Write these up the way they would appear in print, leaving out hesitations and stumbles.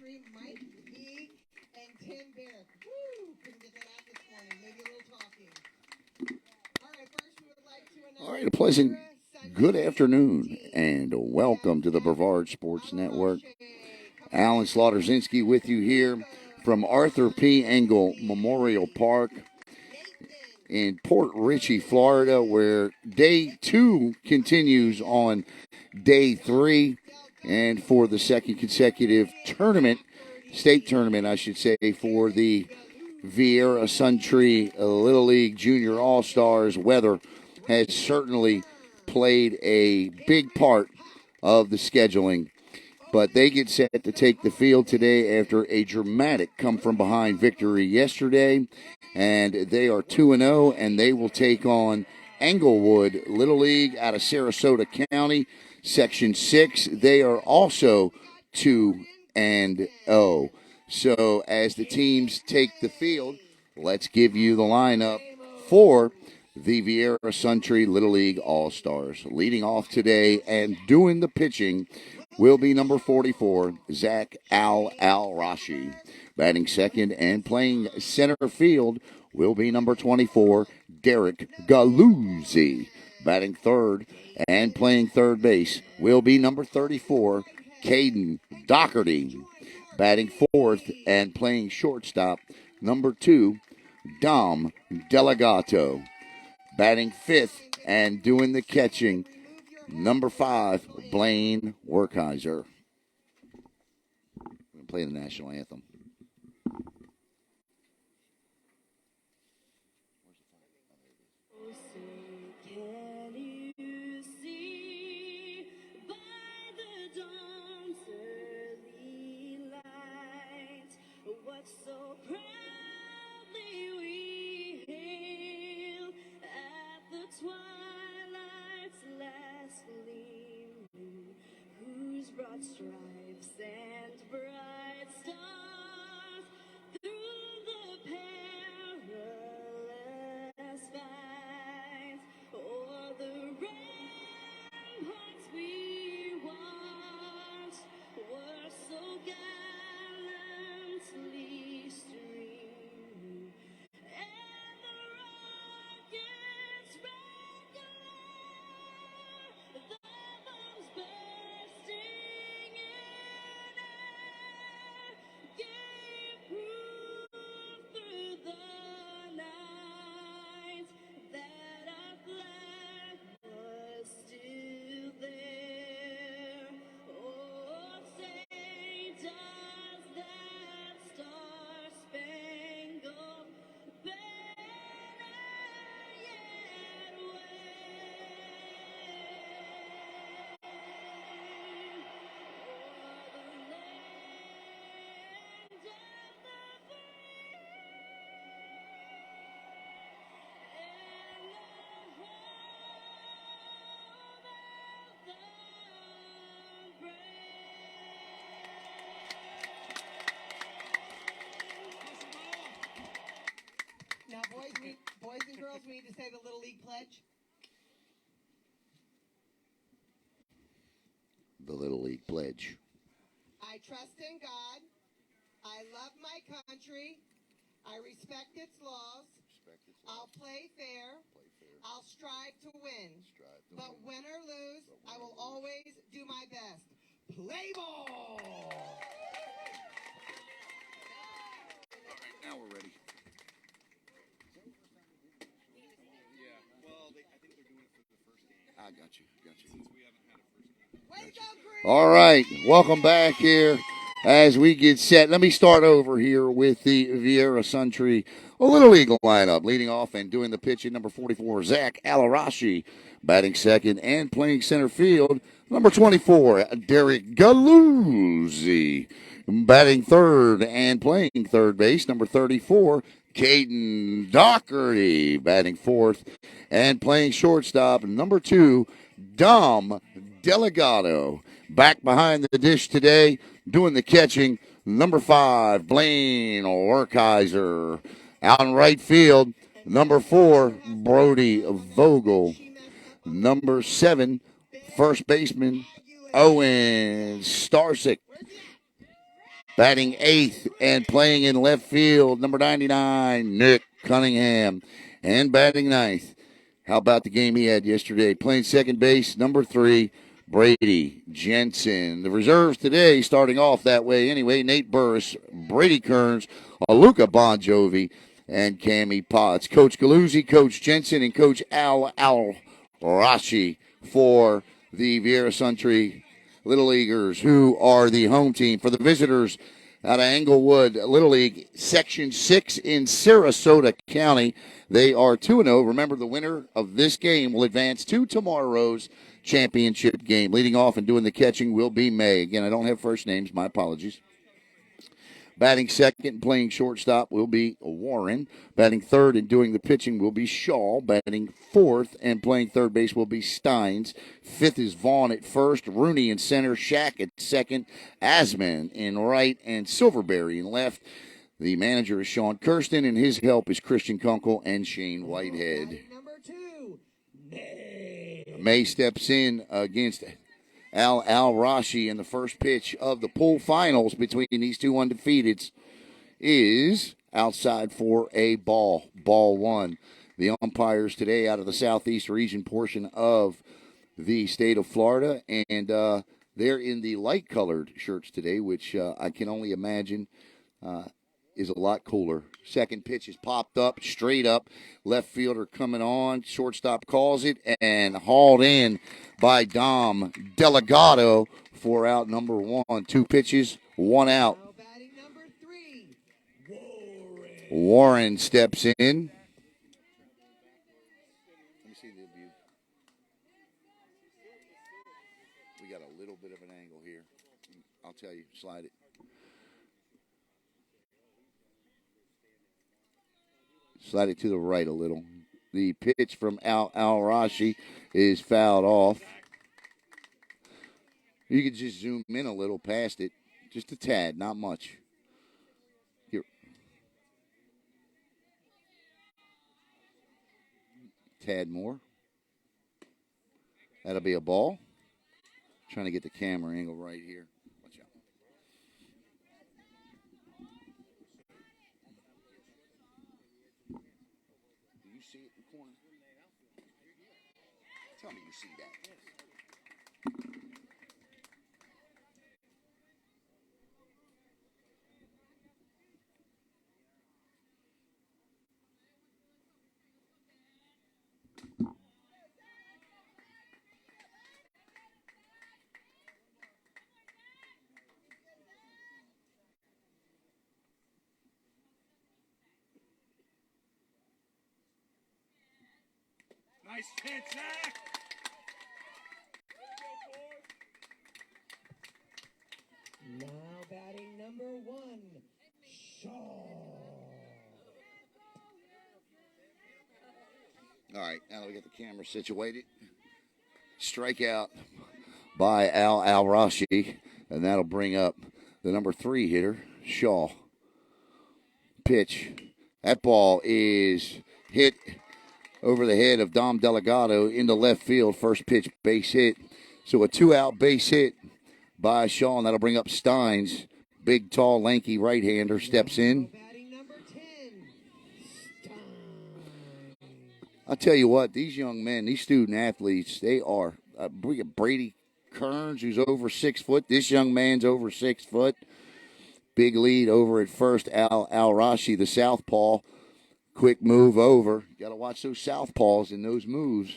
Suntree, Mike E. and Tim Barrett. Woo! Couldn't get that out this morning. Maybe a little talking. All right, first we would like to announce. All right, a pleasant good afternoon and welcome to the Brevard Sports Network. Alan Slaughterzinski with you here from Arthur P. Engel Memorial Park in Port Richey, Florida, where day 2 continues on day 3. And for the second consecutive tournament, state tournament, I should say, for the Viera Suntree Little League Junior All-Stars, weather has certainly played a big part of the scheduling. But they get set to take the field today after a dramatic come-from-behind victory yesterday. And they are 2-0, and they will take on Englewood Little League out of Sarasota County, Section 6. They are also 2-0. So as the teams take the field, let's give you the lineup for the Viera Suntree Little League All-Stars. Leading off today and doing the pitching will be number 44, Zach Al-Rashi. Batting second and playing center field will be number 24, Derek Galuzzi. Batting third and playing third base will be number 34, Caden Doherty. Batting fourth and playing shortstop, number 2, Dom Delegato. Batting fifth and doing the catching, number 5, Blaine Werkheiser. We're going to play the national anthem. So proudly we hail at the twilight's last gleaming, whose broad stripes and bright stars through the perilous fight o'er the ramparts we watched were so gallantly streaming, and the rockets regular, the bombs bursting in air, gave proof through the night that our flag was still there. Oh, say does that star-spangled banner yet wave o'er the land of the free and the home of the brave? Now, boys and girls, we need to say the Little League pledge. The Little League pledge. I trust in God. I love my country. I respect its laws. I'll play fair. I'll strive to win. But win or lose, I will always do my best. Play ball! All right, now we're ready. I got you. Way to go, Green! All right, welcome back here as we get set. Let me start over here with the Viera Suntree Little League lineup. Leading off and doing the pitching, number 44, Zach Al-Rashi. Batting second and playing center field, number 24, Derek Galuzzi. Batting third and playing third base, number 34, Caden Doherty. Batting fourth and playing shortstop, number 2, Dom Delegato. Back behind the dish today, doing the catching, number 5, Blaine Werkheiser. Out in right field, number 4, Brody Vogel. Number 7, first baseman, Owen Starsick. Batting eighth and playing in left field, number 99, Nick Cunningham. And batting ninth, how about the game he had yesterday? Playing second base, number 3, Brady Jensen. The reserves today starting off that way anyway. Nate Burris, Brady Kearns, Luca Bon Jovi, and Cammy Potts. Coach Galuzzi, Coach Jensen, and Coach Al Rashi for the Viera Suntree Little Leaguers, who are the home team. For the visitors out of Englewood Little League, Section 6 in Sarasota County, they are 2-0. Remember, the winner of this game will advance to tomorrow's championship game. Leading off and doing the catching will be May. Again, I don't have first names. My apologies. Batting second and playing shortstop will be Warren. Batting third and doing the pitching will be Shaw. Batting fourth and playing third base will be Steins. Fifth is Vaughn at first. Rooney in center. Shack at second. Asman in right. And Silverberry in left. The manager is Sean Kirsten, and his help is Christian Kunkel and Shane Whitehead. Number 2, May. May steps in against Al Rashi, in the first pitch of the pool finals between these two undefeateds is outside for a ball. Ball 1. The umpires today out of the southeast region portion of the state of Florida, and they're in the light-colored shirts today, which I can only imagine is a lot cooler. Second pitch is popped up, straight up. Left fielder coming on. Shortstop calls it and hauled in by Dom Delgado for out number 1. 2 pitches, 1 out. Now batting number 3, Warren. Warren steps in. Let me see the view. We got a little bit of an angle here. I'll tell you, slide it. Slide it to the right a little. The pitch from Al Rashi is fouled off. You could just zoom in a little past it. Just a tad, not much. Here. Tad more. That'll be a ball. Trying to get the camera angle right here. Watch out. Do you see it in the corner? Tell me you see that. Nice pitch, Zach. Now batting number 1, Shaw. All right, now that we got the camera situated, strikeout by Al Rashi, and that'll bring up the number 3 hitter, Shaw. Pitch. That ball is hit over the head of Dom Delgado into left field. First pitch, base hit. So a 2-out base hit by Shaw, and that'll bring up Steins. Big, tall, lanky right-hander steps in. Batting number 10, Stein. I'll tell you what, these young men, these student athletes, they are. We got Brady Kearns, who's over 6 foot. This young man's over 6 foot. Big lead over at first. Al Rashi, the southpaw. Quick move over. Got to watch those southpaws and those moves.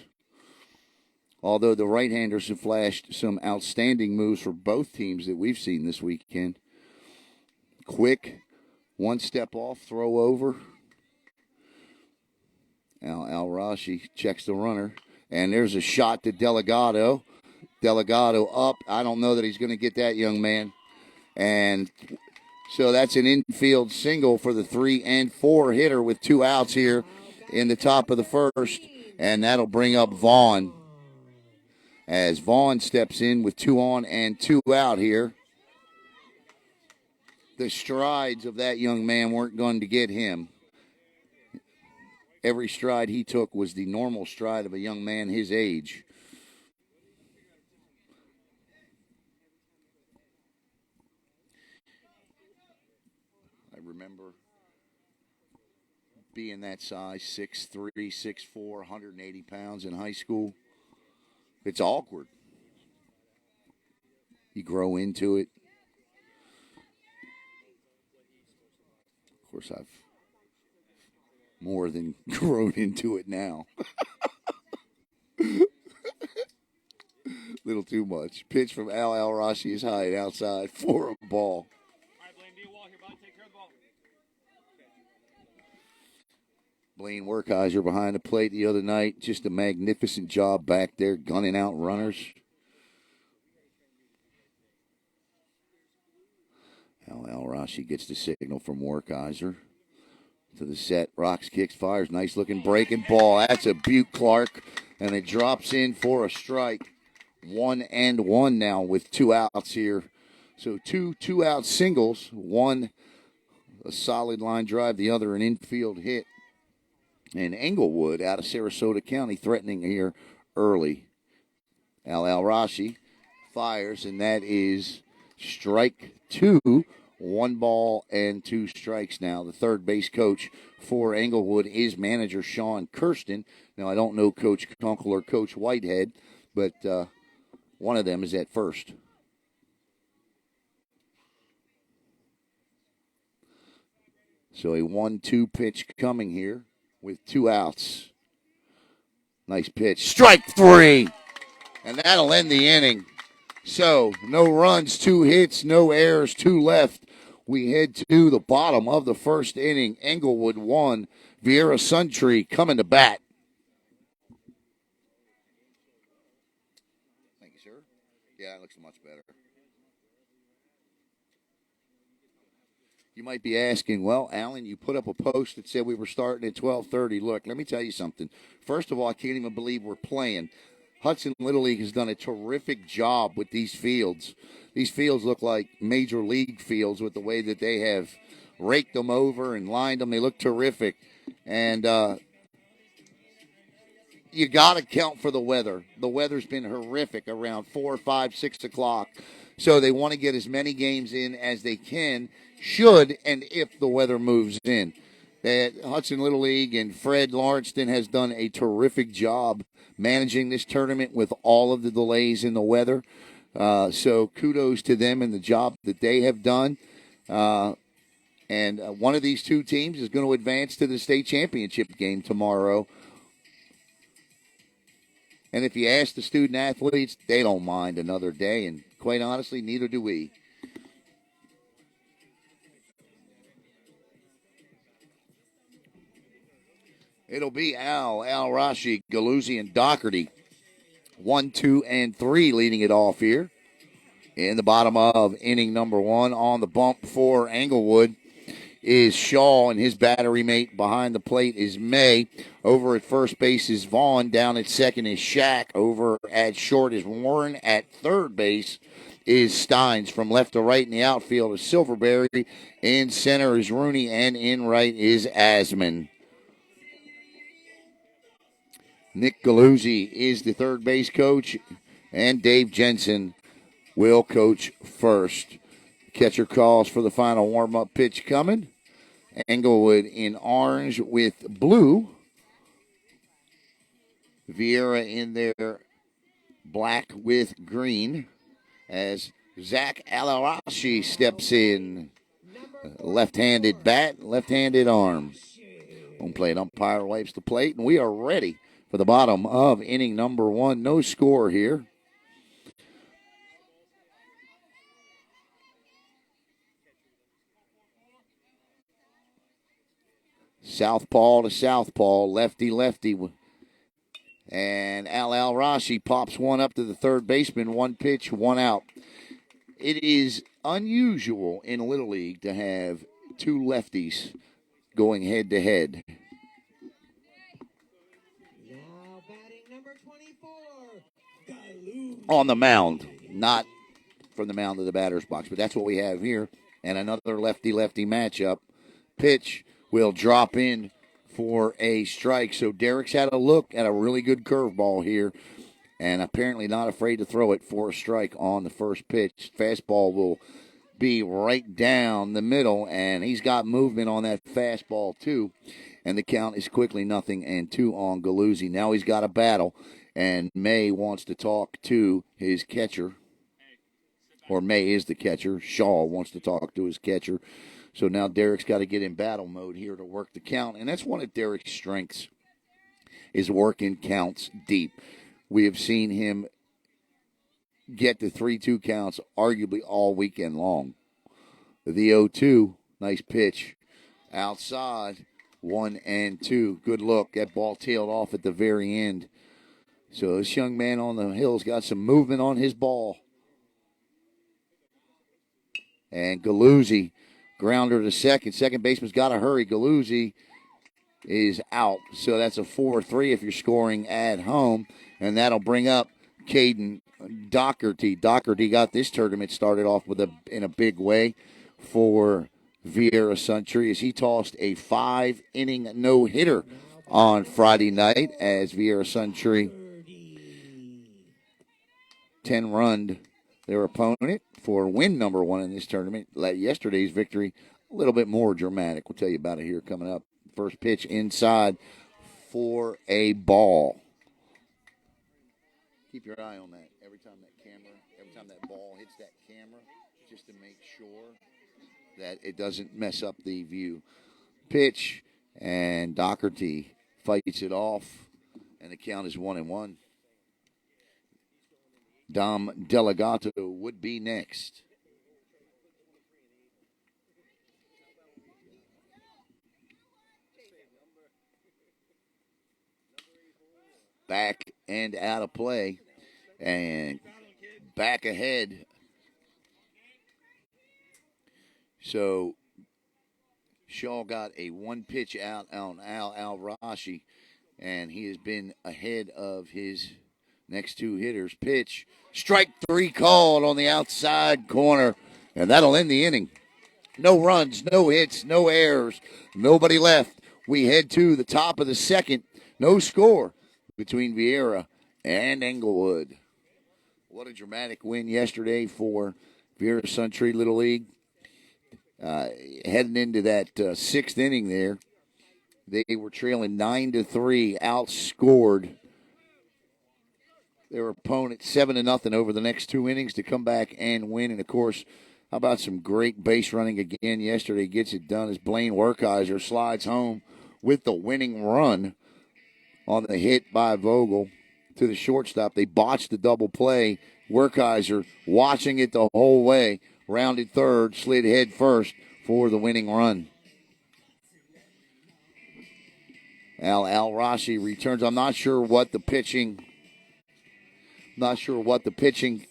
Although the right-handers have flashed some outstanding moves for both teams that we've seen this weekend. Quick, one step off, throw over. Al Rashi checks the runner. And there's a shot to Delgado. Delgado up. I don't know that he's going to get that young man. And so that's an infield single for the 3 and 4 hitter with 2 outs here in the top of the first. And that'll bring up Vaughn. As Vaughn steps in with 2 on and 2 out here. The strides of that young man weren't going to get him. Every stride he took was the normal stride of a young man his age. remember being that size, 6'3", 6'4", 180 pounds in high school. It's awkward. You grow into it. Of course, I've more than grown into it now. Little too much. Pitch from Al Rashi is high and outside for a ball. All right, Blaine, be a wall here, bud. Take care of the ball. Blaine Werkheiser behind the plate the other night. Just a magnificent job back there, gunning out runners. Al Rashi gets the signal from Werkheiser. To the set, rocks, kicks, fires. Nice looking breaking ball. That's a Butte Clark. And it drops in for a strike. 1-1 now with 2 outs here. So two out singles. One a solid line drive, the other an infield hit. And Englewood out of Sarasota County threatening here early. Al Rashi fires, and that is strike 2. 1 ball and 2 strikes now. The third base coach for Englewood is manager Sean Kirsten. Now, I don't know Coach Kunkel or Coach Whitehead, but one of them is at first. So a 1-2 pitch coming here with 2 outs. Nice pitch. Strike 3! And that'll end the inning. So, no runs, 2 hits, no errors, 2 left. We head to the bottom of the first inning. Englewood 1, Viera Suntree coming to bat. Thank you, sir. Yeah, it looks much better. You might be asking, well, Alan, you put up a post that said we were starting at 12:30. Look, let me tell you something. First of all, I can't even believe we're playing. Hudson Little League has done a terrific job with these fields. These fields look like major league fields with the way that they have raked them over and lined them. They look terrific. And you got to count for the weather. The weather's been horrific around 4, 5, 6 o'clock. So they want to get as many games in as they can, should and if the weather moves in. Hudson Little League and Fred Lawrenceston has done a terrific job managing this tournament with all of the delays in the weather. So kudos to them and the job that they have done. And one of these 2 teams is going to advance to the state championship game tomorrow. And if you ask the student athletes, they don't mind another day. And quite honestly, neither do we. It'll be Al Rashi, Galuzzi, and Doherty. 1, 2, and 3 leading it off here. In the bottom of inning number 1 on the bump for Englewood is Shaw, and his battery mate behind the plate is May. Over at first base is Vaughn. Down at second is Shack. Over at short is Warren. At third base is Steins. From left to right in the outfield is Silverberry. In center is Rooney, and in right is Asman. Nick Galuzzi is the third base coach, and Dave Jensen will coach first. Catcher calls for the final warm-up pitch coming. Englewood in orange with blue. Viera in their black with green as Zach Alarashi steps in. Left-handed bat, left-handed arm. Home plate umpire wipes the plate, and we are ready for the bottom of inning number 1. No score here. Southpaw to southpaw, lefty. And Al Rashi pops one up to the third baseman. 1 pitch, 1 out. It is unusual in Little League to have 2 lefties going head-to-head. Now batting number 24. On the mound, not from the mound of the batter's box, but that's what we have here. And another lefty-lefty matchup. Pitch will drop in for a strike. So Derek's had a look at a really good curveball here, and apparently not afraid to throw it for a strike on the first pitch. Fastball will be right down the middle, and he's got movement on that fastball too. And the count is quickly 0-2 on Galuzzi. Now he's got a battle, and May wants to talk to his catcher. Or May is the catcher. Shaw wants to talk to his catcher. So now Derek's got to get in battle mode here to work the count. And that's one of Derek's strengths, is working counts deep. We have seen him get to 3-2 counts arguably all weekend long. The 0-2, nice pitch. Outside, 1-2. Good look. That ball tailed off at the very end. So this young man on the hill's got some movement on his ball. And Galuzzi, grounder to second. Second baseman's got to hurry. Galuzzi is out. So that's a 4-3 if you're scoring at home. And that'll bring up Caden Doherty. Doherty got this tournament started off in a big way for Viera Suntree as he tossed a 5-inning no-hitter on Friday night as Viera Suntree 10-runned their opponent for win number 1 in this tournament. Yesterday's victory, a little bit more dramatic. We'll tell you about it here coming up. First pitch inside for a ball. Keep your eye on that every time that ball hits that camera, just to make sure that it doesn't mess up the view. Pitch, and Doherty fights it off, and the count is 1-1. Dom Delegato would be next. Back and out of play, and back ahead. So Shaw got a one pitch out on Al Rashi, and he has been ahead of his next two hitters. Pitch, strike 3 called on the outside corner, and that'll end the inning. No runs, no hits, no errors, nobody left. We head to the top of the second. No score between Viera and Englewood. What a dramatic win yesterday for Viera Suntree Little League. Heading into that sixth inning there, they were trailing 9-3, outscored their opponent 7-0 over the next 2 innings to come back and win. And, of course, how about some great base running again yesterday? Gets it done as Blaine Werkheiser slides home with the winning run on the hit by Vogel to the shortstop. They botched the double play. Werkheiser watching it the whole way, rounded third, slid head first for the winning run. Al Rashi returns. I'm not sure what the pitching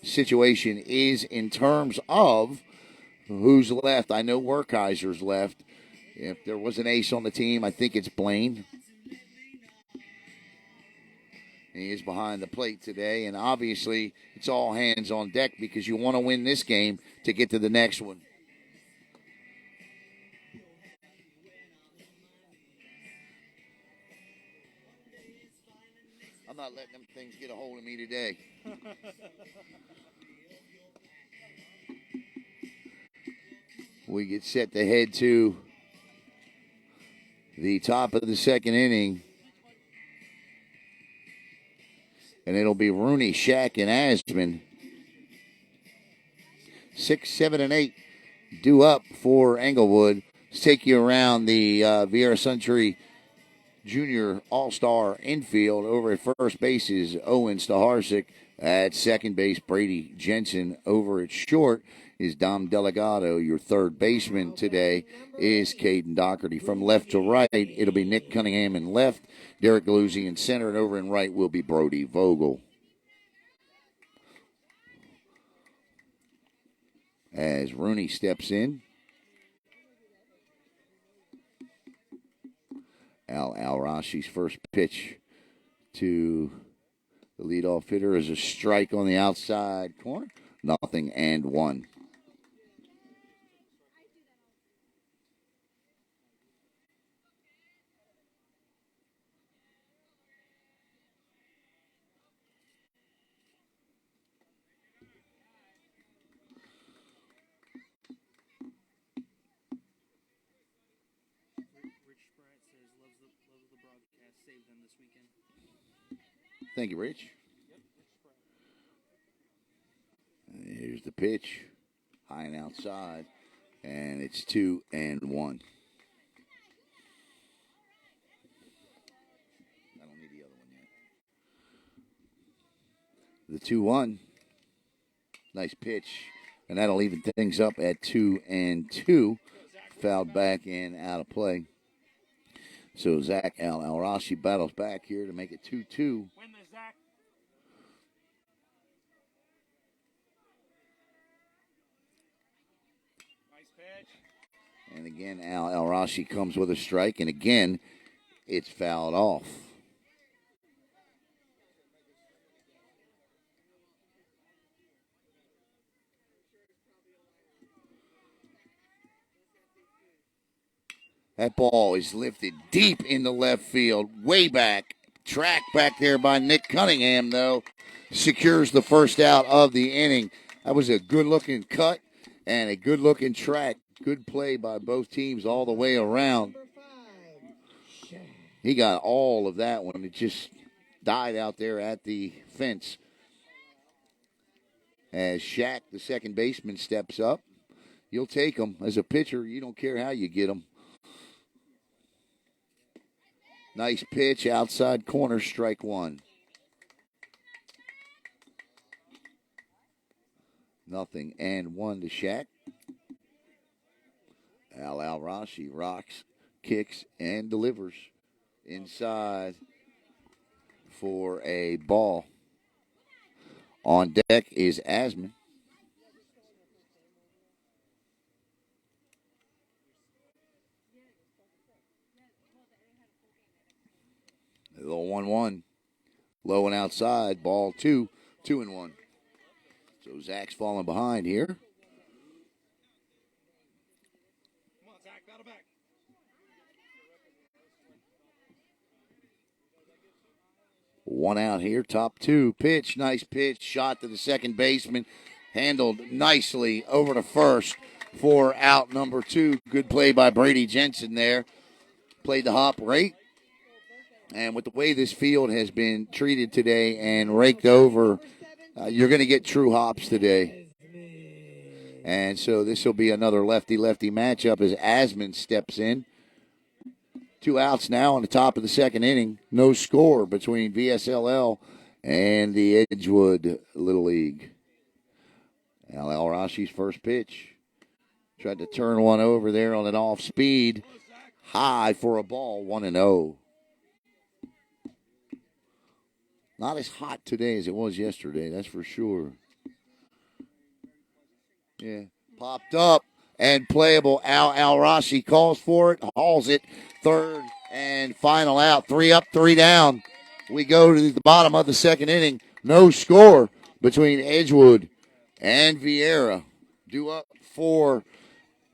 situation is in terms of who's left. I know Werkheiser's left. If there was an ace on the team, I think it's Blaine. He is behind the plate today, and obviously it's all hands on deck because you want to win this game to get to the next one. I'm not letting them things get a hold of me today. We get set to head to the top of the second inning. And it'll be Rooney, Shack, and Asman. 6, 7, and 8 due up for Englewood. Let's take you around the Viera Suntree Junior All-Star infield. Over at first base is Owen Staharsik. At second base, Brady Jensen. Over at short is Dom Delegato. Your third baseman today is Caden Doherty. From left to right, it'll be Nick Cunningham in left, Derek Galuzzi in center, and over in right will be Brody Vogel. As Rooney steps in, Al Rashi's first pitch to the leadoff hitter is a strike on the outside corner. 0-1. Thank you, Rich. Here's the pitch. High and outside. And it's 2-1. I don't need the other one yet. The 2-1. Nice pitch. And that'll even things up at 2-2. Fouled back and out of play. So Zach Al-Rashi battles back here to make it 2-2. Win this, Zach. Nice pitch. And again, Al-Rashi comes with a strike. And again, it's fouled off. That ball is lifted deep into left field, way back. Tracked back there by Nick Cunningham, though. Secures the first out of the inning. That was a good-looking cut and a good-looking track. Good play by both teams all the way around. He got all of that one. It just died out there at the fence. As Shaq, the second baseman, steps up. You'll take him. As a pitcher, you don't care how you get him. Nice pitch, outside corner, strike one. Nothing, and 1 to Shaq. Al-Rashi rocks, kicks, and delivers. Inside for a ball. On deck is Asman. A little 1-1. Low and outside. Ball 2. 2-1. So Zach's falling behind here. Come on, Zach. Battle back. One out here. Top 2. Pitch. Nice pitch. Shot to the second baseman. Handled nicely over to first for out number 2. Good play by Brady Jensen there. Played the hop rake. And with the way this field has been treated today and raked over, you're going to get true hops today. And so this will be another lefty-lefty matchup as Asman steps in. 2 outs now in the top of the second inning. No score between VSLL and the Edgewood Little League. Al-Rashi's first pitch. Tried to turn one over there on an off speed. High for a ball, 1-0. Not as hot today as it was yesterday, that's for sure. Yeah, popped up and playable. Al-Rashi calls for it, hauls it, third and final out. 3 up, 3 down. We go to the bottom of the second inning. No score between Edgewood and Viera. Due up for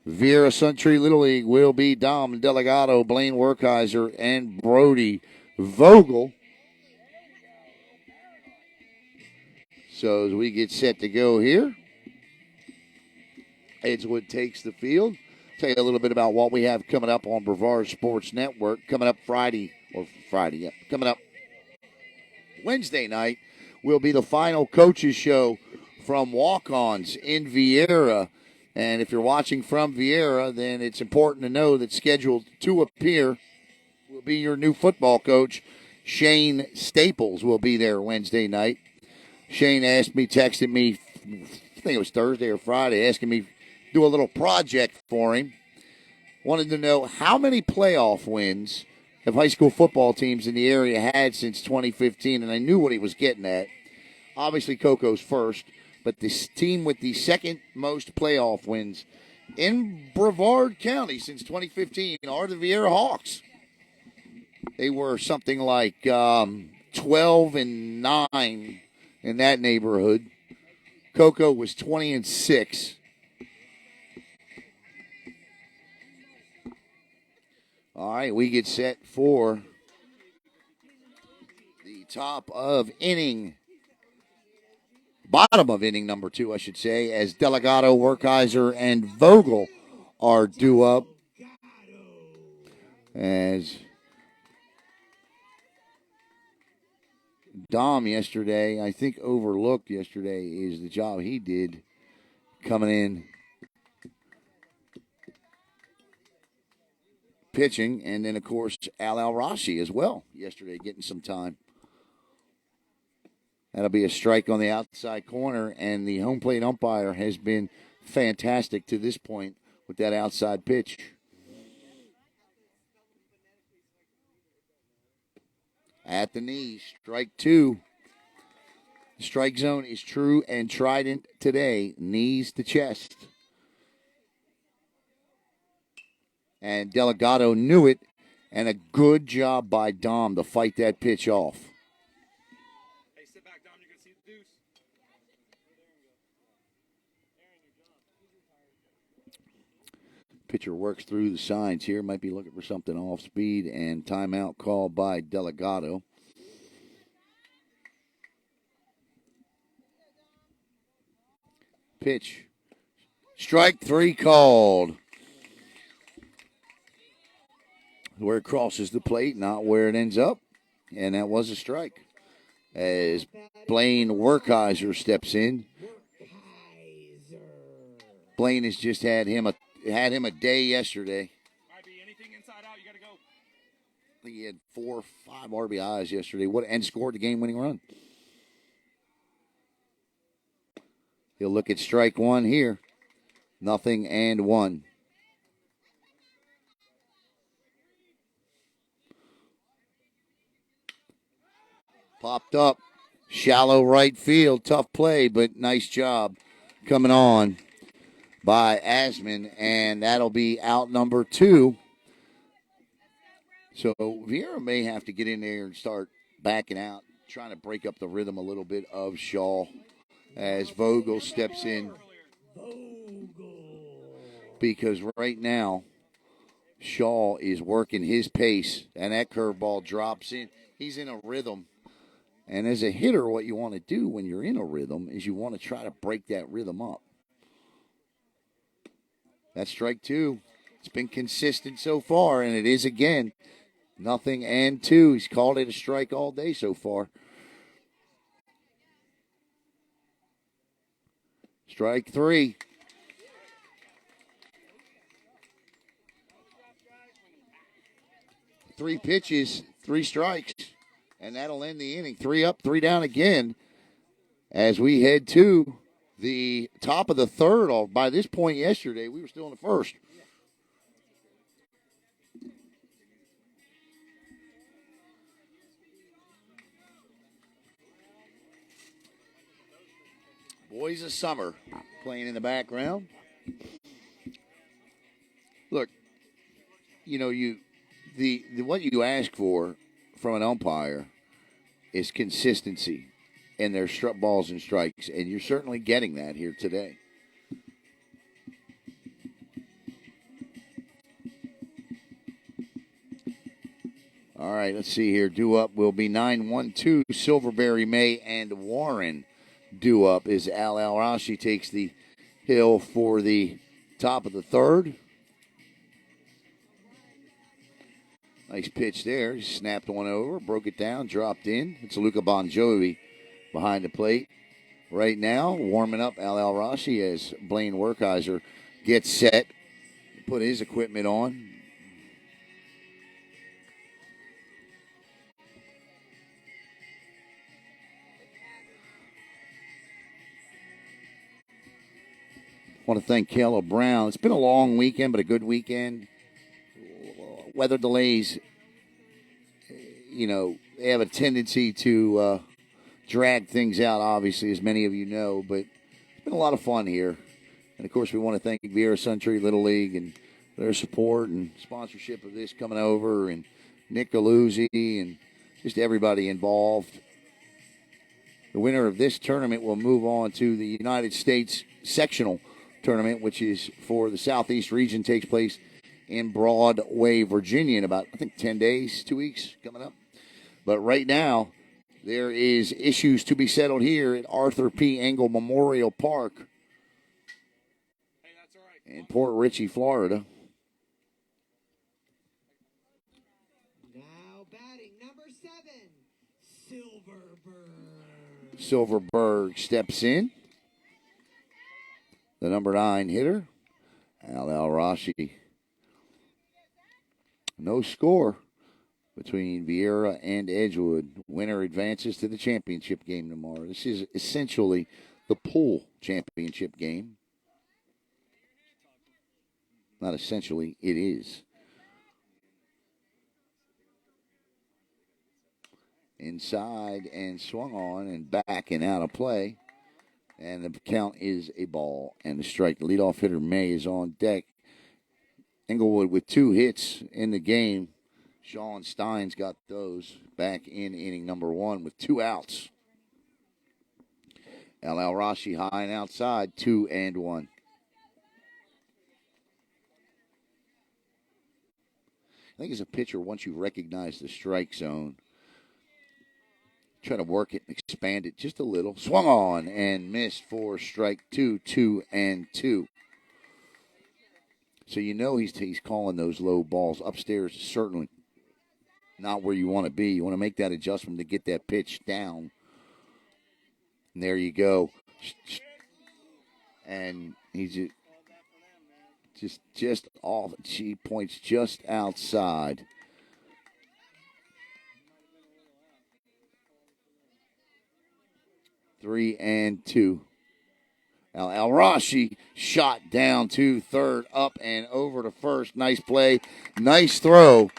Viera Suntree Little League will be Dom Delgado, Blaine Werkheiser, and Brody Vogel. So as we get set to go here, Edgewood takes the field. Tell you a little bit about what we have coming up on Brevard Sports Network. Coming up coming up Wednesday night will be the final coaches show from walk-ons in Viera. And if you're watching from Viera, then it's important to know that scheduled to appear will be your new football coach, Shane Staples, will be there Wednesday night. Shane texted me, I think it was Thursday or Friday, asking me to do a little project for him. Wanted to know how many playoff wins have high school football teams in the area had since 2015, and I knew what he was getting at. Obviously, Coco's first, but this team with the second most playoff wins in Brevard County since 2015 are the Viera Hawks. They were something like 12-9 in that neighborhood. Coco was 20-6. All right, we get set for the top of inning. Bottom of inning number 2, I should say, as Delgado, Werkheiser, and Vogel are due up. As Dom yesterday, I think overlooked yesterday, is the job he did coming in pitching. And then, of course, Al Rashi as well yesterday getting some time. That'll be a strike on the outside corner, and the home plate umpire has been fantastic to this point with that outside pitch. At the knees, strike two. The strike zone is true and trident today, knees to chest. And Delgado knew it, and a good job by Dom to fight that pitch off. Hey, sit back, Dom. You're going to see the deuce. Pitcher works through the signs here. Might be looking for something off speed, and timeout called by Delgado. Pitch. Strike three called. Where it crosses the plate, not where it ends up. And that was a strike. As Blaine Werkheiser steps in. Blaine has just had him a day yesterday. Might be anything inside out. You got to go. I think he had 4 or 5 RBIs yesterday. And scored the game-winning run. He'll look at strike one here. 0-1. Popped up. Shallow right field. Tough play, but nice job coming on by Asman. And that'll be out number 2. So Viera may have to get in there and start backing out, trying to break up the rhythm a little bit of Shaw as Vogel steps in. Because right now, Shaw is working his pace, and that curveball drops in. He's in a rhythm. And as a hitter, what you want to do when you're in a rhythm is you want to try to break that rhythm up. That's strike 2. It's been consistent so far, and it is again 0-2. He's called it a strike all day so far. Strike 3. Three pitches, 3 strikes, and that'll end the inning. 3 up, 3 down again as we head to the top of the third. By this point yesterday, we were still in the first. Boys of Summer playing in the background. Look, you know, what you ask for from an umpire is consistency in their balls and strikes, and you're certainly getting that here today. All right, let's see here. Due up will be 9-1-2. Silverberry, May, and Warren. Due up is Al Rashi takes the hill for the top of the third. Nice pitch there. He snapped one over, broke it down, dropped in. It's Luca Bon Jovi behind the plate right now, warming up Al Rashi as Blaine Werkheiser gets set, put his equipment on. I want to thank Caleb Brown. It's been a long weekend, but a good weekend. Weather delays, you know, they have a tendency to drag things out, obviously, as many of you know, but it's been a lot of fun here. And, of course, we want to thank Viera Suntree Little League and their support and sponsorship of this coming over, and Nick Galuzzi and just everybody involved. The winner of this tournament will move on to the United States sectional tournament, which is for the Southeast region, takes place in Broadway, Virginia in about, I think, 10 days, 2 weeks coming up. But right now, there is issues to be settled here at Arthur P. Engle Memorial Park in Port Richey, Florida. Now batting number 7, Silverberry. Silverberg steps in. The number 9 hitter, Al-Rashi. No score between Viera and Edgewood. Winner advances to the championship game tomorrow. This is essentially the pool championship game. Not essentially, it is. Inside and swung on and back and out of play. And the count is a ball and a strike. The leadoff hitter, May, is on deck. Englewood with 2 hits in the game. Sean Stein's got those back in inning number 1 with 2 outs. Al-Rashi high and outside, 2-1. I think as a pitcher, once you recognize the strike zone, try to work it and expand it just a little. Swung on and missed for strike 2, 2-2. So you know he's calling those low balls. Upstairs is certainly not where you want to be. You want to make that adjustment to get that pitch down. And there you go. And he's just off. She points just outside. Three and two. Al-Rashi shot down to third, up and over to first. Nice play. Nice throw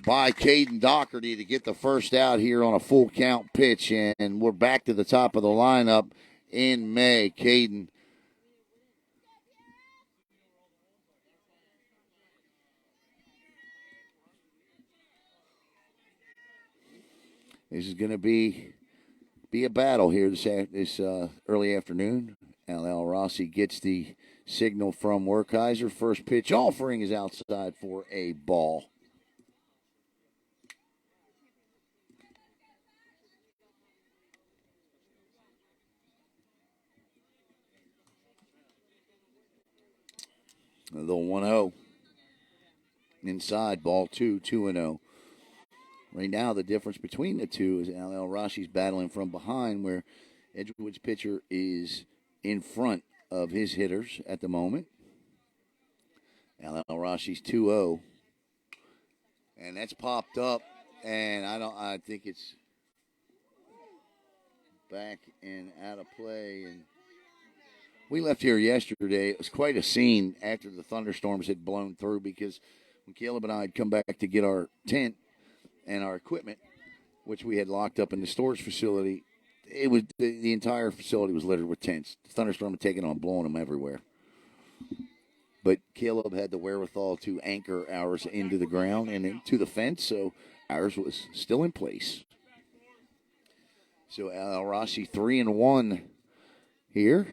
by Caden Doherty to get the first out here on a full count pitch. And we're back to the top of the lineup in May. Caden. This is going to be a battle here this early afternoon. Al-Rashi gets the signal from Werkheiser. First pitch offering is outside for a ball. The 1-0. Inside, ball 2, 2-0. Right now, the difference between the two is Al-Rashi's battling from behind, where Edgewood's pitcher is in front of his hitters at the moment. Al-Rashi's 2-0. And that's popped up, and I think it's back and out of play. And we left here yesterday. It was quite a scene after the thunderstorms had blown through, because when Caleb and I had come back to get our tent and our equipment, which we had locked up in the storage facility, it was the entire facility was littered with tents. The thunderstorm had taken on, blowing them everywhere. But Caleb had the wherewithal to anchor ours into the ground and into the fence, so ours was still in place. So Al-Rashi 3-1 here.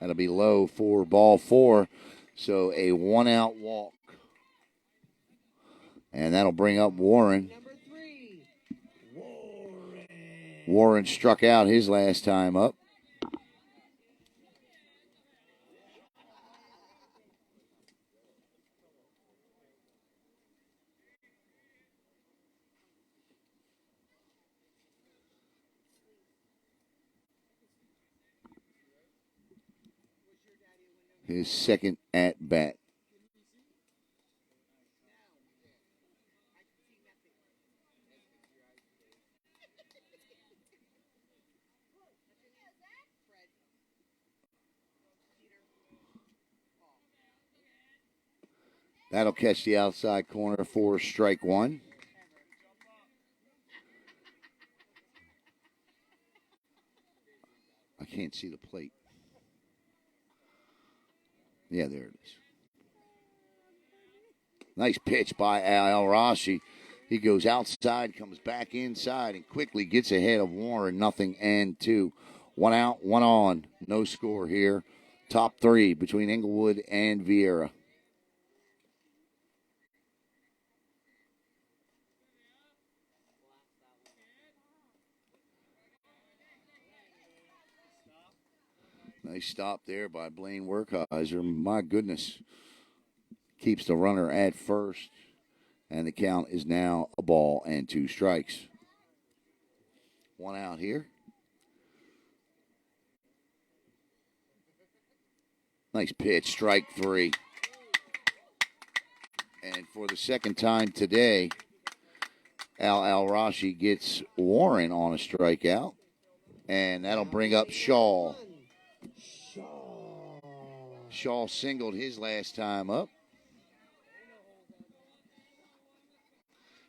That'll be low for ball 4. So a 1-out walk. And that'll bring up Warren. Number 3, Warren struck out his last time up. His second at bat. That'll catch the outside corner for strike 1. I can't see the plate. Yeah, there it is. Nice pitch by Al-Rashi. He goes outside, comes back inside, and quickly gets ahead of Warren. 0-2. 1 out, 1 on. No score here. Top 3 between Englewood and Viera. Nice stop there by Blaine Werkheiser. My goodness. Keeps the runner at first. And the count is now a ball and 2 strikes. One out here. Nice pitch, strike three. And for the second time today, Al-Rashi gets Warren on a strikeout. And that'll bring up Shaw. Shaw singled his last time up.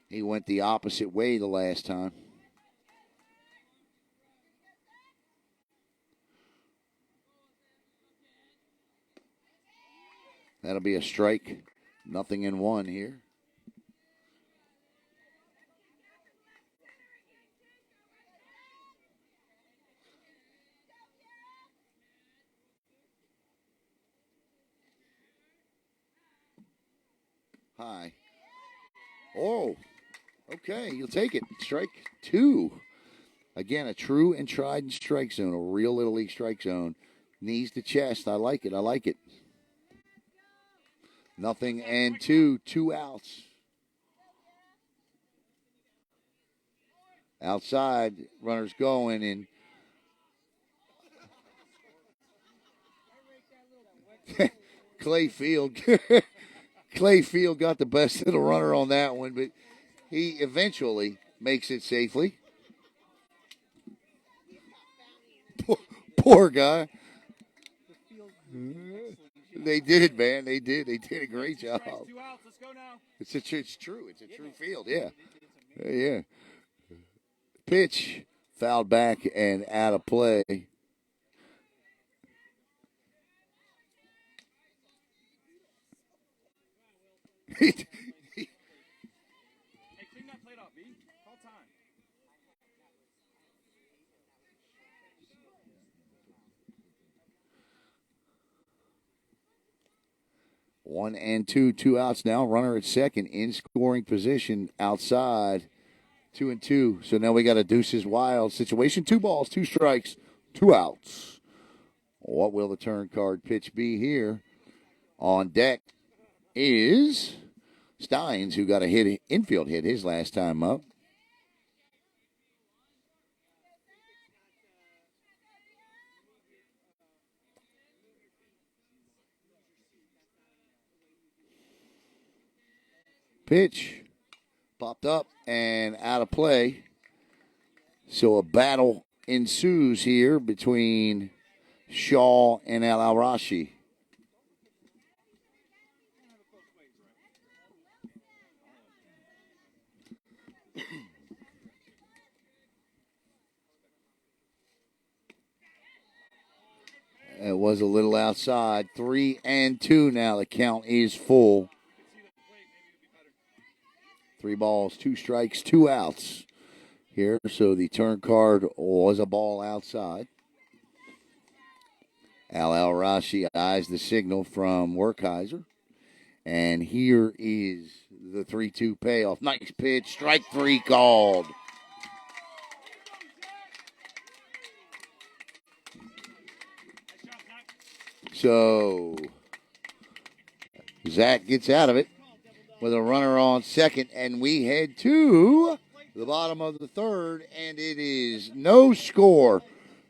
He went the opposite way the last time. That'll be a strike. 0-1 here. High. Oh, okay, you'll take it. Strike two. Again, a true and tried and strike zone, a real Little League strike zone. Knees to chest. I like it. I like it. 0-2, 2 outs. Outside, runners going, and Clay Field got the best of the runner on that one, but he eventually makes it safely. Poor guy. They did, man. They did. They did a great job. 2 outs. Let's go now. It's true. It's a true field. Yeah. Yeah. Pitch fouled back and out of play. Hey, clean that plate up, B. Call time. One and two outs now. Runner at second in scoring position outside. 2-2. So now we got a deuces wild situation. 2 balls, 2 strikes, 2 outs. What will the turn card pitch be here? On deck is Steins, who got a infield hit his last time up. Pitch popped up and out of play. So a battle ensues here between Shaw and Al-Rashi. It was a little outside. 3-2 now. The count is full. 3 balls, 2 strikes, 2 outs here. So the turn card was a ball outside. Al-Rashi eyes the signal from Werkheiser. And here is the 3-2 payoff. Nice pitch. Strike 3 called. So Zach gets out of it with a runner on second, and we head to the bottom of the third, and it is no score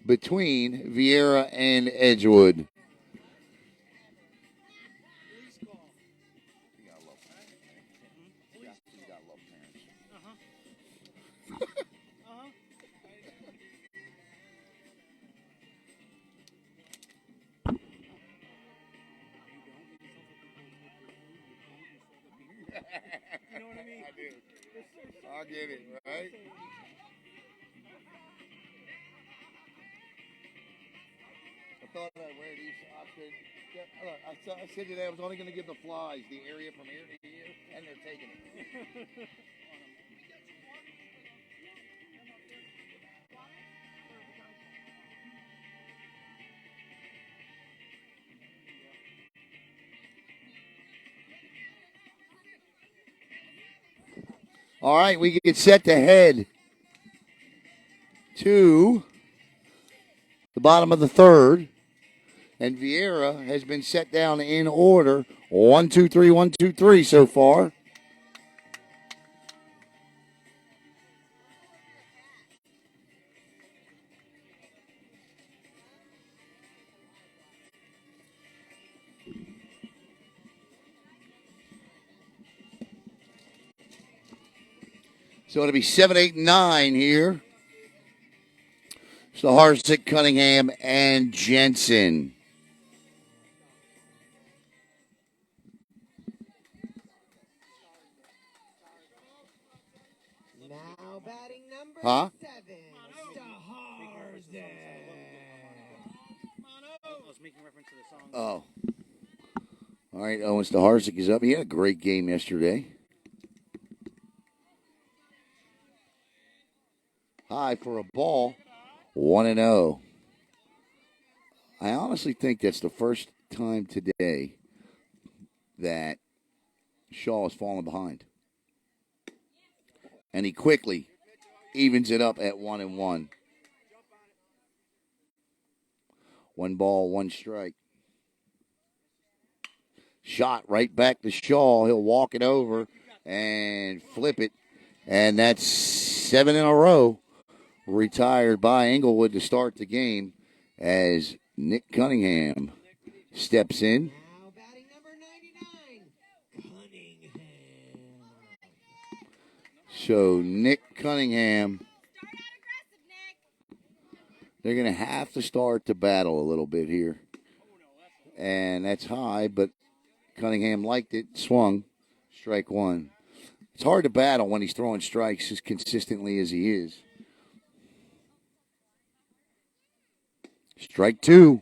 between Viera and Edgewood. You know what I mean? I do. I get it, right? I thought I'd wear these socks. I said today I was only going to give the flies the area from here to here, and they're taking it. All right, we get set to head to the bottom of the third. And Viera has been set down in order. 1, 2, 3, 1, 2, 3 so far. So it'll be 7, 8, 9 here. So Harsick, Cunningham, and Jensen. Now batting number Huh? 7. I was making reference to the song. Oh. All right, Owens Staharzik is up. He had a great game yesterday. High for a ball. 1-0. I honestly think that's the first time today that Shaw has fallen behind. And he quickly evens it up at 1-1. 1 ball, 1 strike. Shot right back to Shaw. He'll walk it over and flip it. And that's 7 in a row retired by Englewood to start the game as Nick Cunningham steps in. Now batting number 99. Cunningham. So Nick Cunningham, they're going to have to start to battle a little bit here. And that's high, but Cunningham liked it, swung, strike 1. It's hard to battle when he's throwing strikes as consistently as he is. Strike 2.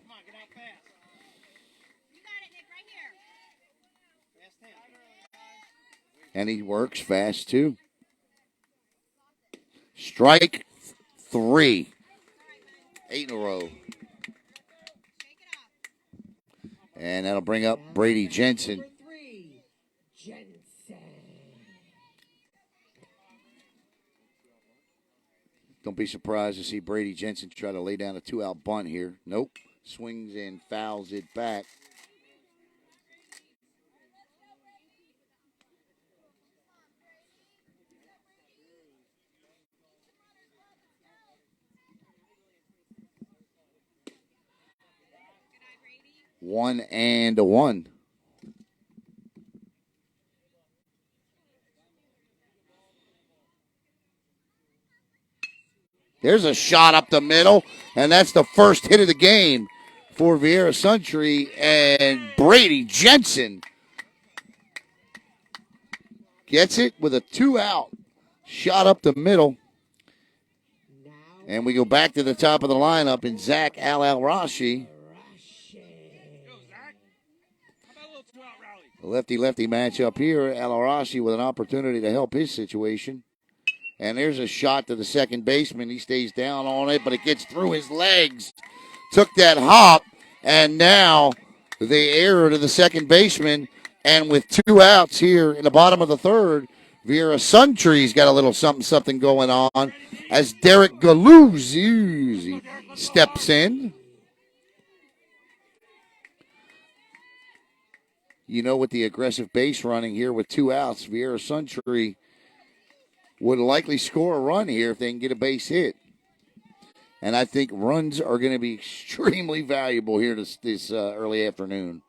And he works fast, too. Strike 3. 8 in a row. And that'll bring up Brady Jensen. Number 3. Jensen. Don't be surprised to see Brady Jensen try to lay down a 2-out bunt here. Nope. Swings and fouls it back. One and a 1. There's a shot up the middle, and that's the first hit of the game for Viera Suntree, and Brady Jensen gets it with a 2-out shot up the middle. And we go back to the top of the lineup in Zach Al-Rashi. A lefty-lefty matchup here. Al-Rashi with an opportunity to help his situation. And there's a shot to the second baseman. He stays down on it, but it gets through his legs. Took that hop, and now the error to the second baseman. And with 2 outs here in the bottom of the third, Viera Suntree's got a little something going on as Derek Galuzzi steps in. You know, with the aggressive base running here with 2 outs, Viera Suntree would likely score a run here if they can get a base hit. And I think runs are going to be extremely valuable here this early afternoon.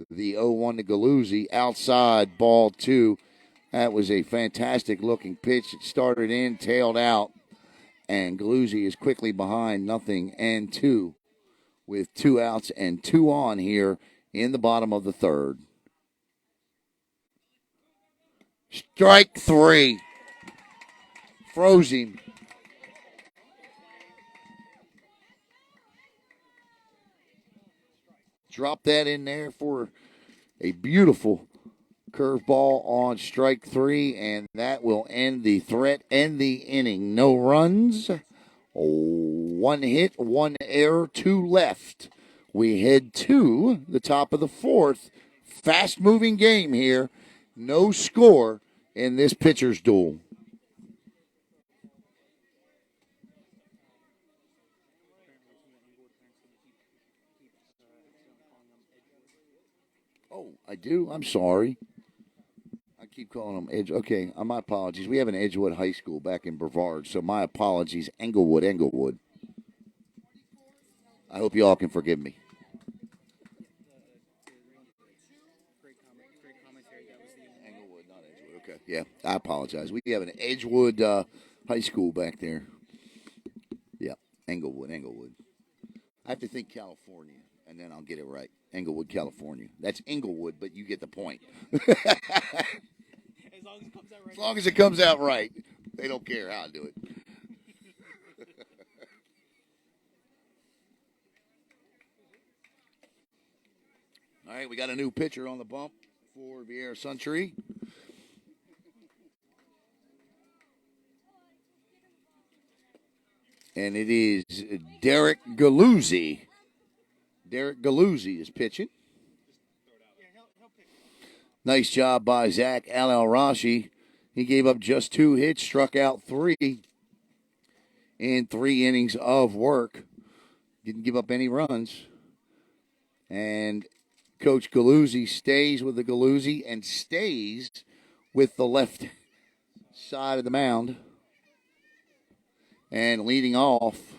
The 0-1 to Galuzzi, outside, ball 2. That was a fantastic-looking pitch. It started in, tailed out, and Galuzzi is quickly behind 0-2 with 2 outs and 2 on here in the bottom of the third. Strike 3. Froze him. Drop that in there for a beautiful curveball on strike 3, and that will end the threat and the inning. No runs, 1 hit, 1 error, 2 left. We head to the top of the 4th. Fast-moving game here. No score in this pitcher's duel. Oh, I do? I'm sorry. I keep calling them Edge. Okay, my apologies. We have an Edgewood High School back in Brevard, so my apologies. Englewood. I hope you all can forgive me. Englewood, not Edgewood. Okay. Yeah, I apologize. We have an Edgewood High School back there. Yeah, Englewood. I have to think California, and then I'll get it right. Englewood, California. That's Englewood, but you get the point. As long as it comes out right. As long as it comes out right, they don't care how I do it. All right, we got a new pitcher on the bump for Viera Suntree. And it is Derek Galuzzi. Derek Galuzzi is pitching. Nice job by Zach Al-Rashi. He gave up just 2 hits, struck out 3 in 3 innings of work. Didn't give up any runs. And Coach Galuzzi stays with the Galuzzi and stays with the left side of the mound. And leading off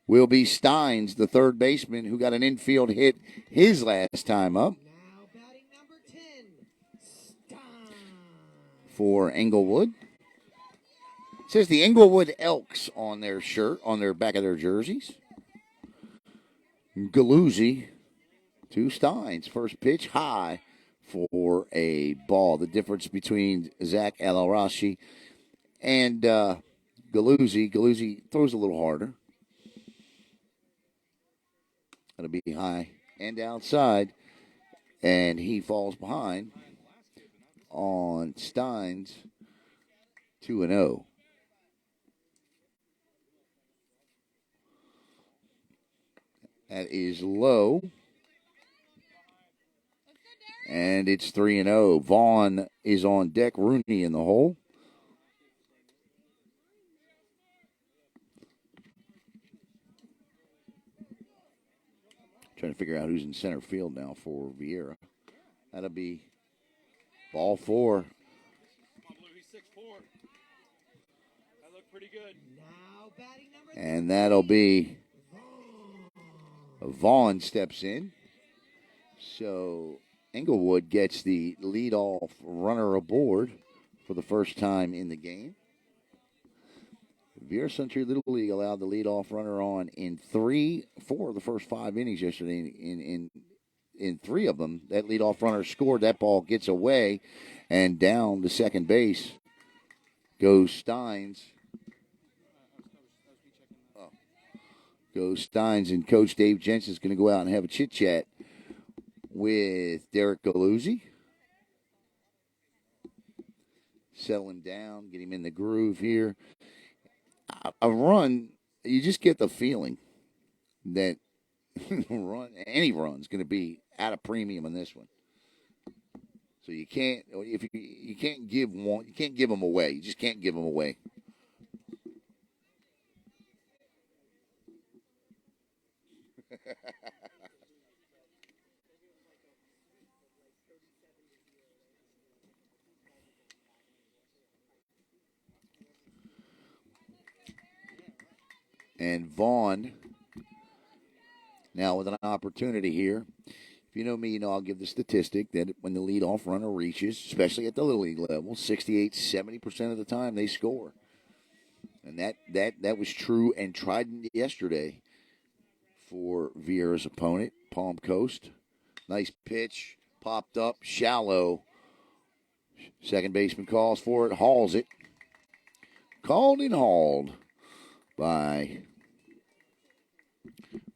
will be Steins, the third baseman, who got an infield hit his last time up. Now batting number 10, Stein. For Englewood. It says the Englewood Elks on their shirt, on their back of their jerseys. Galuzzi to Steins. First pitch high for a ball. The difference between Zach Al-Rashi and Galuzzi throws a little harder. That'll be high and outside. And he falls behind on Steins 2-0. That is low. And it's 3-0. Vaughn is on deck. Rooney in the hole. Trying to figure out who's in center field now for Viera. That'll be ball 4. Come on, Blue. He's 6'4". That looked pretty good. Now batting number And that'll be Vaughn steps in. So Englewood gets the leadoff runner aboard for the first time in the game. Viera Suntree Little League allowed the leadoff runner on in 4 of the first 5 innings yesterday. In 3 of them, that leadoff runner scored. That ball gets away, and down to second base goes Steins. And Coach Dave Jensen is going to go out and have a chit-chat with Derek Galuzzi. Settle him down, get him in the groove here. A run, you just get the feeling that any run's going to be at a premium in this one. So you can't give one, you can't give them away. You just can't give them away. And Vaughn now with an opportunity here. If you know me, you know I'll give the statistic that when the leadoff runner reaches, especially at the Little League level, 68-70% of the time they score. And that was true and tried yesterday for Viera's opponent, Palm Coast. Nice pitch, popped up, shallow. Second baseman calls for it, hauls it. Called and hauled by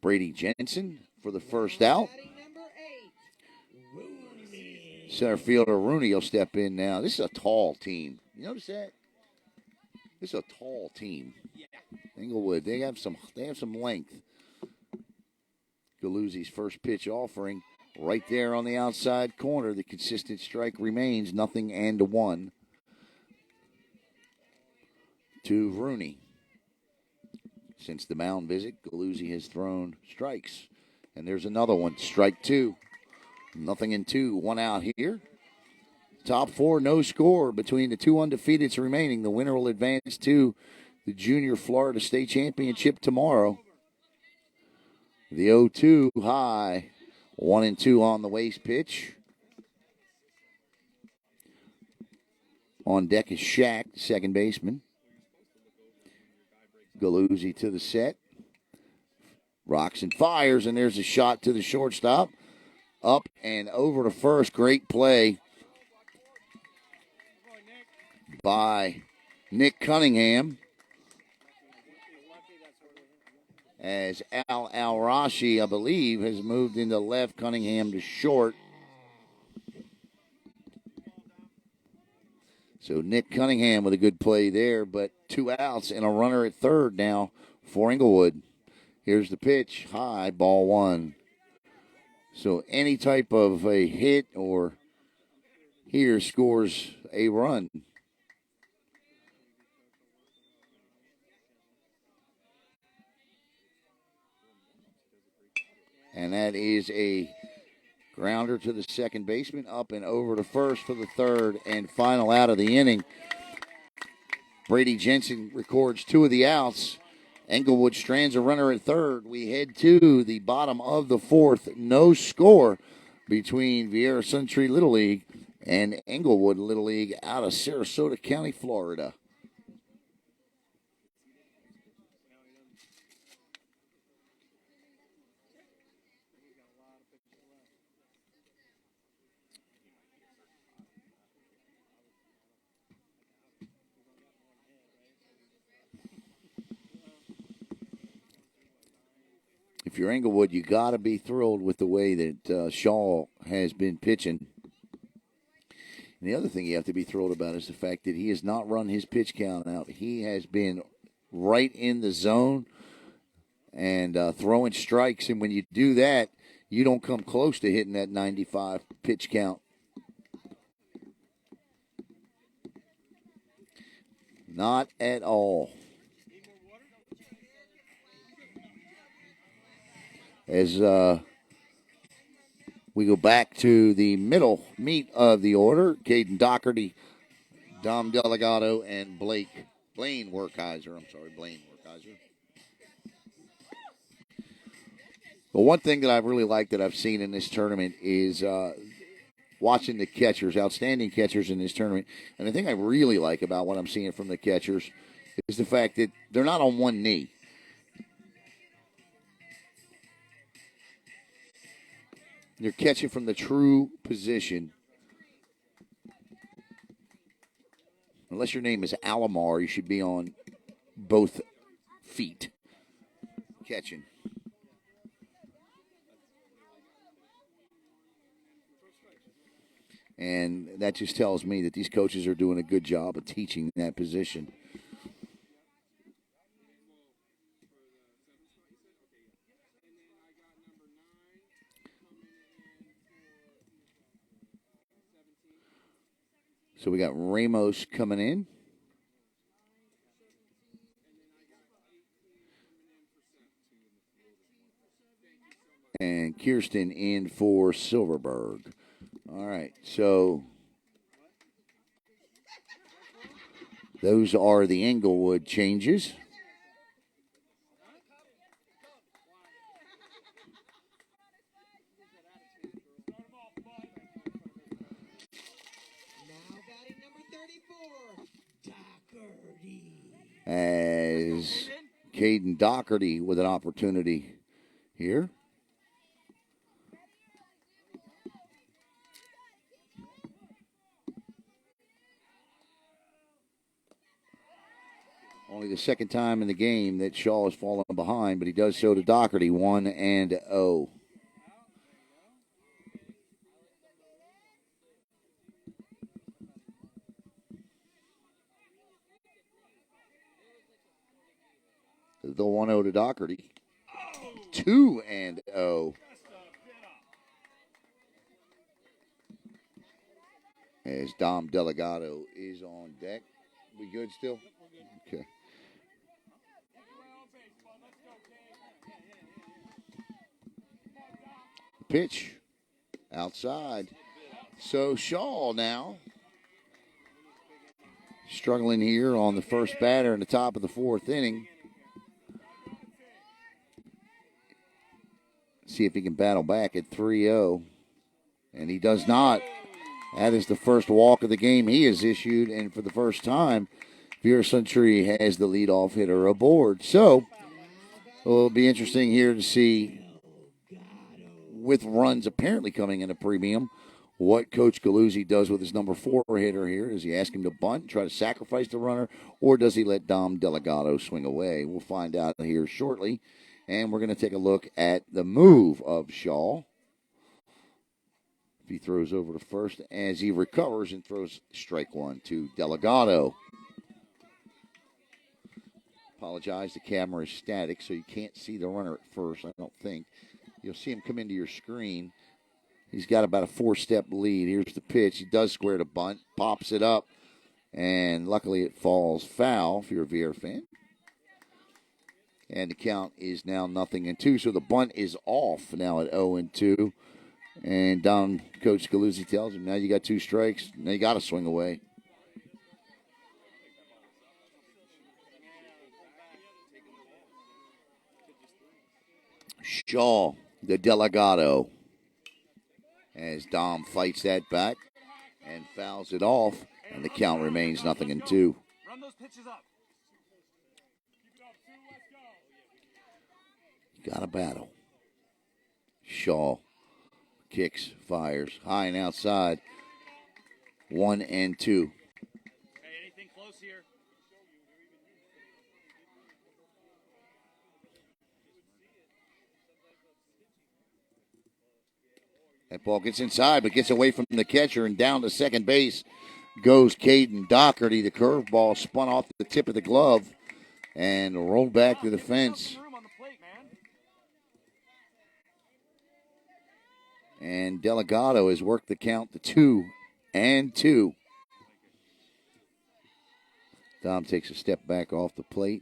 Brady Jensen for the first out. Center fielder Rooney will step in now. This is a tall team. You notice that? This is a tall team. Yeah. Englewood, they have some length. Galuzzi's first pitch offering right there on the outside corner. The consistent strike remains 0-1 to Rooney. Since the mound visit, Galuzzi has thrown strikes. And there's another one, strike 2. 0-2, 1 out here. Top 4, no score between the 2 undefeateds remaining. The winner will advance to the Junior Florida State Championship tomorrow. The 0-2 high, 1-2 on the waste pitch. On deck is Shaq, second baseman. Galuzzi to the set. Rocks and fires, and there's a shot to the shortstop. Up and over to first. Great play by Nick Cunningham. As Al-Rashi, I believe, has moved into left, Cunningham to short. So Nick Cunningham with a good play there, but 2 outs and a runner at third now for Englewood. Here's the pitch, high, ball 1. So any type of a hit or here scores a run. And that is a grounder to the second baseman, up and over to first for the third and final out of the inning. Brady Jensen records 2 of the outs. Englewood strands a runner at third. We head to the bottom of the fourth. No score between Viera Suntree Little League and Englewood Little League out of Sarasota County, Florida. If you're Englewood, you got to be thrilled with the way that Shaw has been pitching. And the other thing you have to be thrilled about is the fact that he has not run his pitch count out. He has been right in the zone and throwing strikes. And when you do that, you don't come close to hitting that 95 pitch count. Not at all. As we go back to the middle meat of the order, Caden Doherty, Dom Delgado, and Blaine Werkheiser. Blaine Werkheiser. But one thing that I've really liked that I've seen in this tournament is watching the catchers, outstanding catchers in this tournament. And the thing I really like about what I'm seeing from the catchers is the fact that they're not on one knee. You're catching from the true position. Unless your name is Alomar, you should be on both feet catching. And that just tells me that these coaches are doing a good job of teaching that position. So we got Ramos coming in. And Kirsten in for Silverberg. All right, so those are the Englewood changes. As Caden Doherty with an opportunity here. Only the second time in the game that Shaw has fallen behind, but he does so to Doherty, 1-0. The 1-0 to Doherty. 2-0. As Dom Delgado is on deck. We good still? Okay. Pitch outside. So Shaw now struggling here on the first batter in the top of the fourth inning. See if he can battle back at 3-0. And he does not. That is the first walk of the game he has issued, and for the first time, Viera Suntree has the leadoff hitter aboard. So, it'll be interesting here to see, with runs apparently coming in a premium, what Coach Galuzzi does with his number 4 hitter here. Does he ask him to bunt, try to sacrifice the runner, or does he let Dom Delgado swing away? We'll find out here shortly. And we're going to take a look at the move of Shaw. If he throws over to first as he recovers and throws strike 1 to Delgado. Apologize, the camera is static, so you can't see the runner at first, I don't think. You'll see him come into your screen. He's got about a 4-step lead. Here's the pitch. He does square the bunt, pops it up, and luckily it falls foul if you're a Viera fan. And the count is now 0-2, so the bunt is off now at 0-2. And Coach Galuzzi tells him, now you got 2 strikes. Now you got to swing away. Shaw, the Delgado, as Dom fights that bat and fouls it off, and the count remains 0-2. Run those pitches up. Got a battle. Shaw kicks, fires, high and outside. 1-2. Hey, anything close here? That ball gets inside, but gets away from the catcher, and down to second base goes Caden Doherty. The curveball spun off the tip of the glove and rolled back to the fence. And Delgado has worked the count to 2-2. Dom takes a step back off the plate.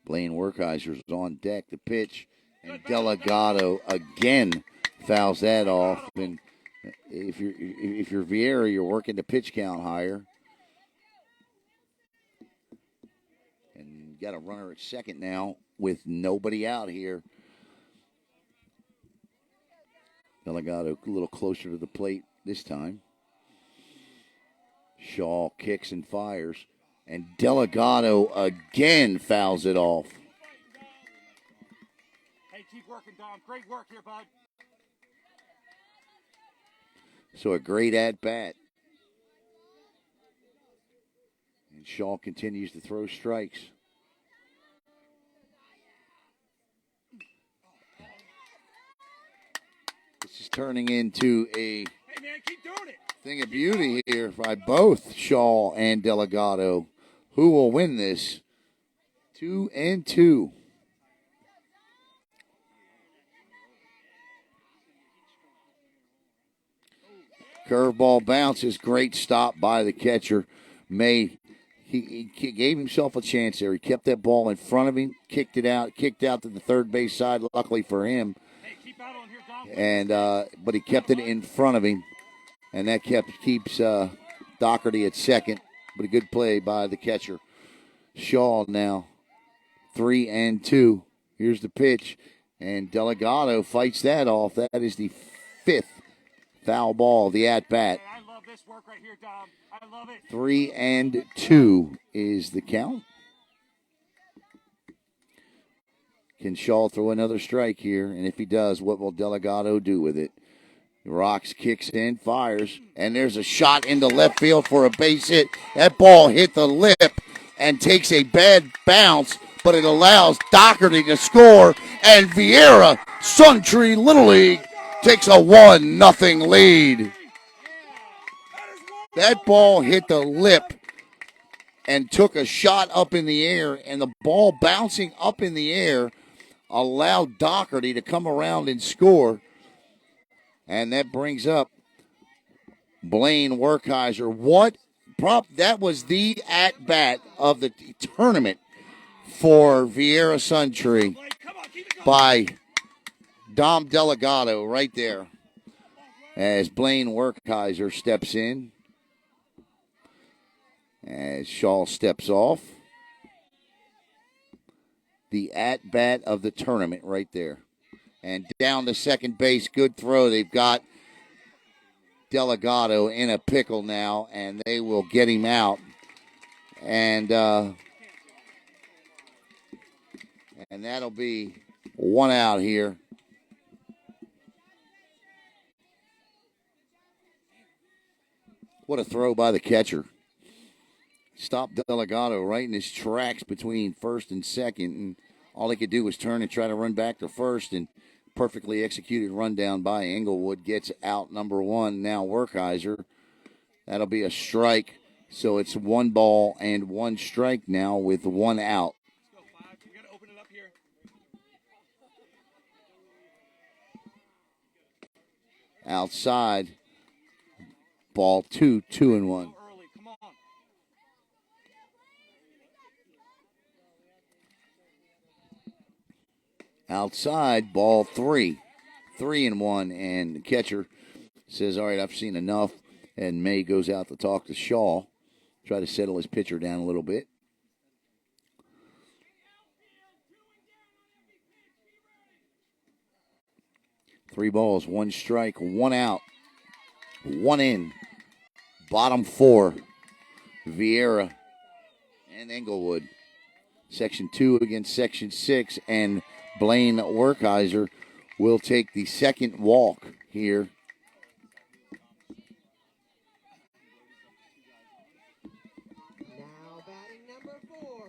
Blaine Werkheiser's on deck. The pitch, and Delgado again fouls that off. And if you're Viera, you're working the pitch count higher. And you got a runner at second now with nobody out here. Delgado a little closer to the plate this time. Shaw kicks and fires. And Delgado again fouls it off. Hey, keep working, Dom. Great work here, bud. So a great at-bat. And Shaw continues to throw strikes. This is turning into a Keep doing it. thing of beauty here by both Shaw and Delgado. Who will win this? 2-2. Curveball bounces. Great stop by the catcher. He gave himself a chance there. He kept that ball in front of him, kicked out to the third base side, luckily for him. Hey, keep out on here, Dom. And but he kept it in front of him, and that keeps Doherty at second. But a good play by the catcher. Shaw now 3-2. Here's the pitch, and Delgado fights that off. That is the 5th foul ball of the at-bat. Hey, I love this work right here, Dom. I love it. 3-2 is the count. Can Shaw throw another strike here? And if he does, what will Delgado do with it? Rocks, kicks in, fires, and there's a shot into left field for a base hit. That ball hit the lip and takes a bad bounce, but it allows Doherty to score, and Viera Suntree Little League takes a 1-0 lead. That ball hit the lip and took a shot up in the air, and the ball bouncing up in the air allowed Doherty to come around and score. And that brings up Blaine Werkheiser. That was the at-bat of the tournament for Viera Suntree by Dom Delgado right there. As Blaine Werkheiser steps in. As Shaw steps off. The at-bat of the tournament right there. And down to second base. Good throw. They've got Delgado in a pickle now, and they will get him out. And that'll be one out here. What a throw by the catcher. Stopped Delgado right in his tracks between first and second, and all he could do was turn and try to run back to first, and perfectly executed rundown by Englewood gets out number one. Now Werkheiser. That'll be a strike. So it's 1 ball and 1 strike now with 1 out. Let's go, 5. You got to open it up here. Outside. Ball 2, 2 and 1. Go early. Come on. Outside, ball 3, 3 and 1, and the catcher says, all right, I've seen enough, and May goes out to talk to Shaw, try to settle his pitcher down a little bit. Three balls, 1 strike, 1 out, 1 in. Bottom 4, Viera and Englewood. Section 2 against Section 6, and Blaine Werkheiser will take the second walk here. Now batting number 4.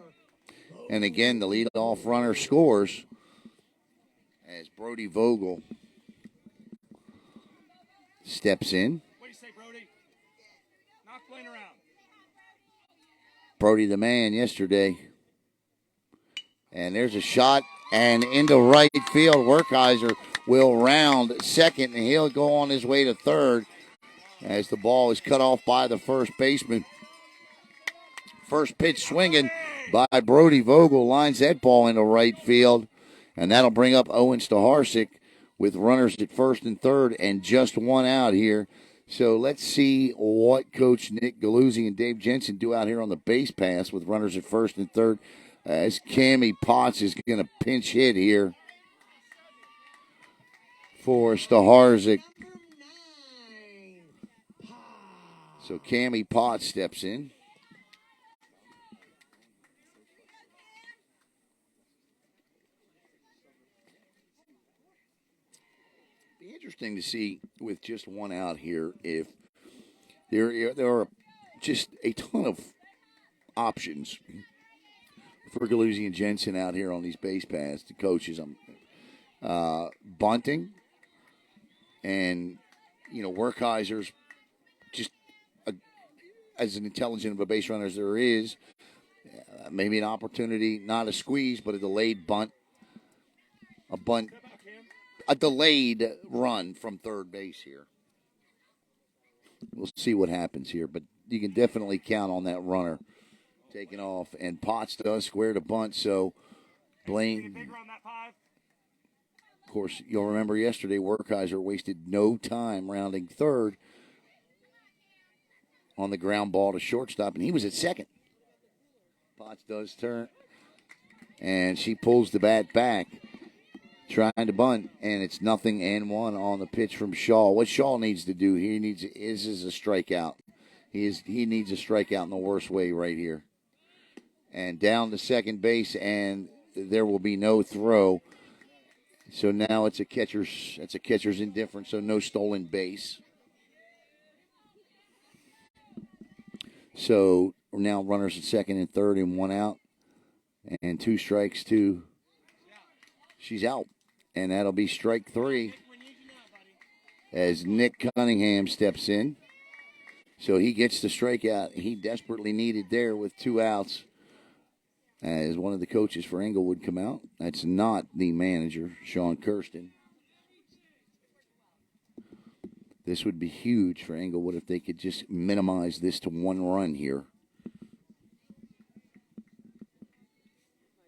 And again, the leadoff runner scores as Brody Vogel steps in. What do you say, Brody? Not playing around. Brody the man yesterday. And there's a shot, and into right field. Werkheiser will round second, and he'll go on his way to third as the ball is cut off by the first baseman. First pitch swinging by Brody Vogel lines that ball into right field, and that'll bring up Owen Staharczyk with runners at first and third and just 1 out here. So let's see what Coach Nick Galuzzi and Dave Jensen do out here on the base pass with runners at first and third. As Cammie Potts is going to pinch hit here for Staharczyk. Number 9. So Cammie Potts steps in. Be interesting to see with just 1 out here if there are just a ton of options for Galuzzi and Jensen out here on these base paths, the coaches. Bunting and, Werkheiser's just as intelligent of a base runner as there is. Maybe an opportunity, not a squeeze, but a delayed bunt. A delayed run from third base here. We'll see what happens here, but you can definitely count on that runner taking off, and Potts does square to bunt, so Blaine. Of course, you'll remember yesterday Werkheiser wasted no time rounding third on the ground ball to shortstop, and he was at second. Potts does turn, and she pulls the bat back, trying to bunt, and it's 0-1 on the pitch from Shaw. What Shaw needs to do here, is a strikeout. He needs a strikeout in the worst way right here. And down to second base, and there will be no throw. So now it's a catcher's indifference, so no stolen base. So now runners at second and third and 1 out. And 2 strikes, 2. She's out. And that'll be strike 3 as Nick Cunningham steps in. So he gets the strikeout he desperately needed there with 2 outs. As one of the coaches for Englewood come out. That's not the manager, Sean Kirsten. This would be huge for Englewood if they could just minimize this to 1 run here.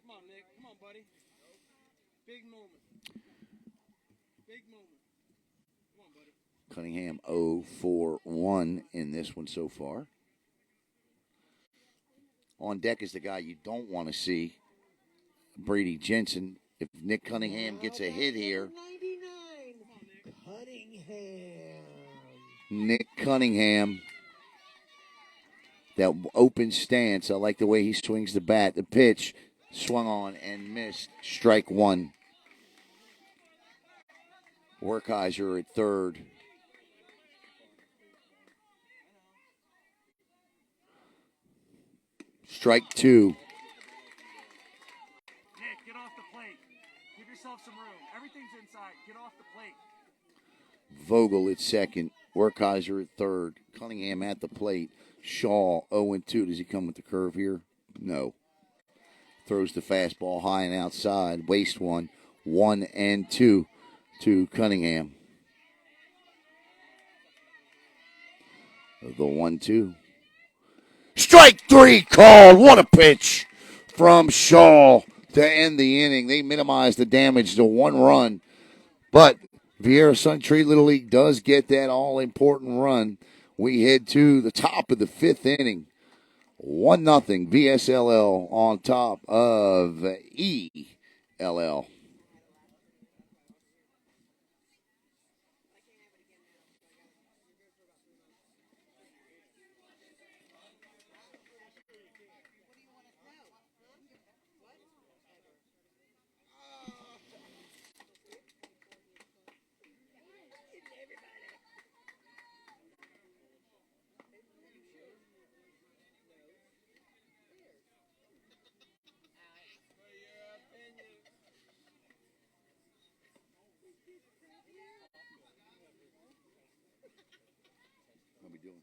Come on, Nick. Come on, buddy. Big moment. Big moment. Come on, buddy. Cunningham 0 for 1 in this one so far. On deck is the guy you don't want to see, Brady Jensen. If Nick Cunningham gets a hit here, Nick Cunningham. That open stance. I like the way he swings the bat. The pitch swung on and missed. Strike one. Werkheiser at third. Strike two. Nick, get off the plate. Give yourself some room. Everything's inside. Get off the plate. Vogel at second. Werkheiser at third. Cunningham at the plate. Shaw 0-2. Does he come with the curve here? No. Throws the fastball high and outside. Waste one. 1-2 to Cunningham. The 1-2. Strike three called. What a pitch from Shaw to end the inning. They minimize the damage to one run. But Viera Suntree Little League does get that all-important run. We head to the top of the fifth inning. 1-0 VSLL on top of ELL. How we doing?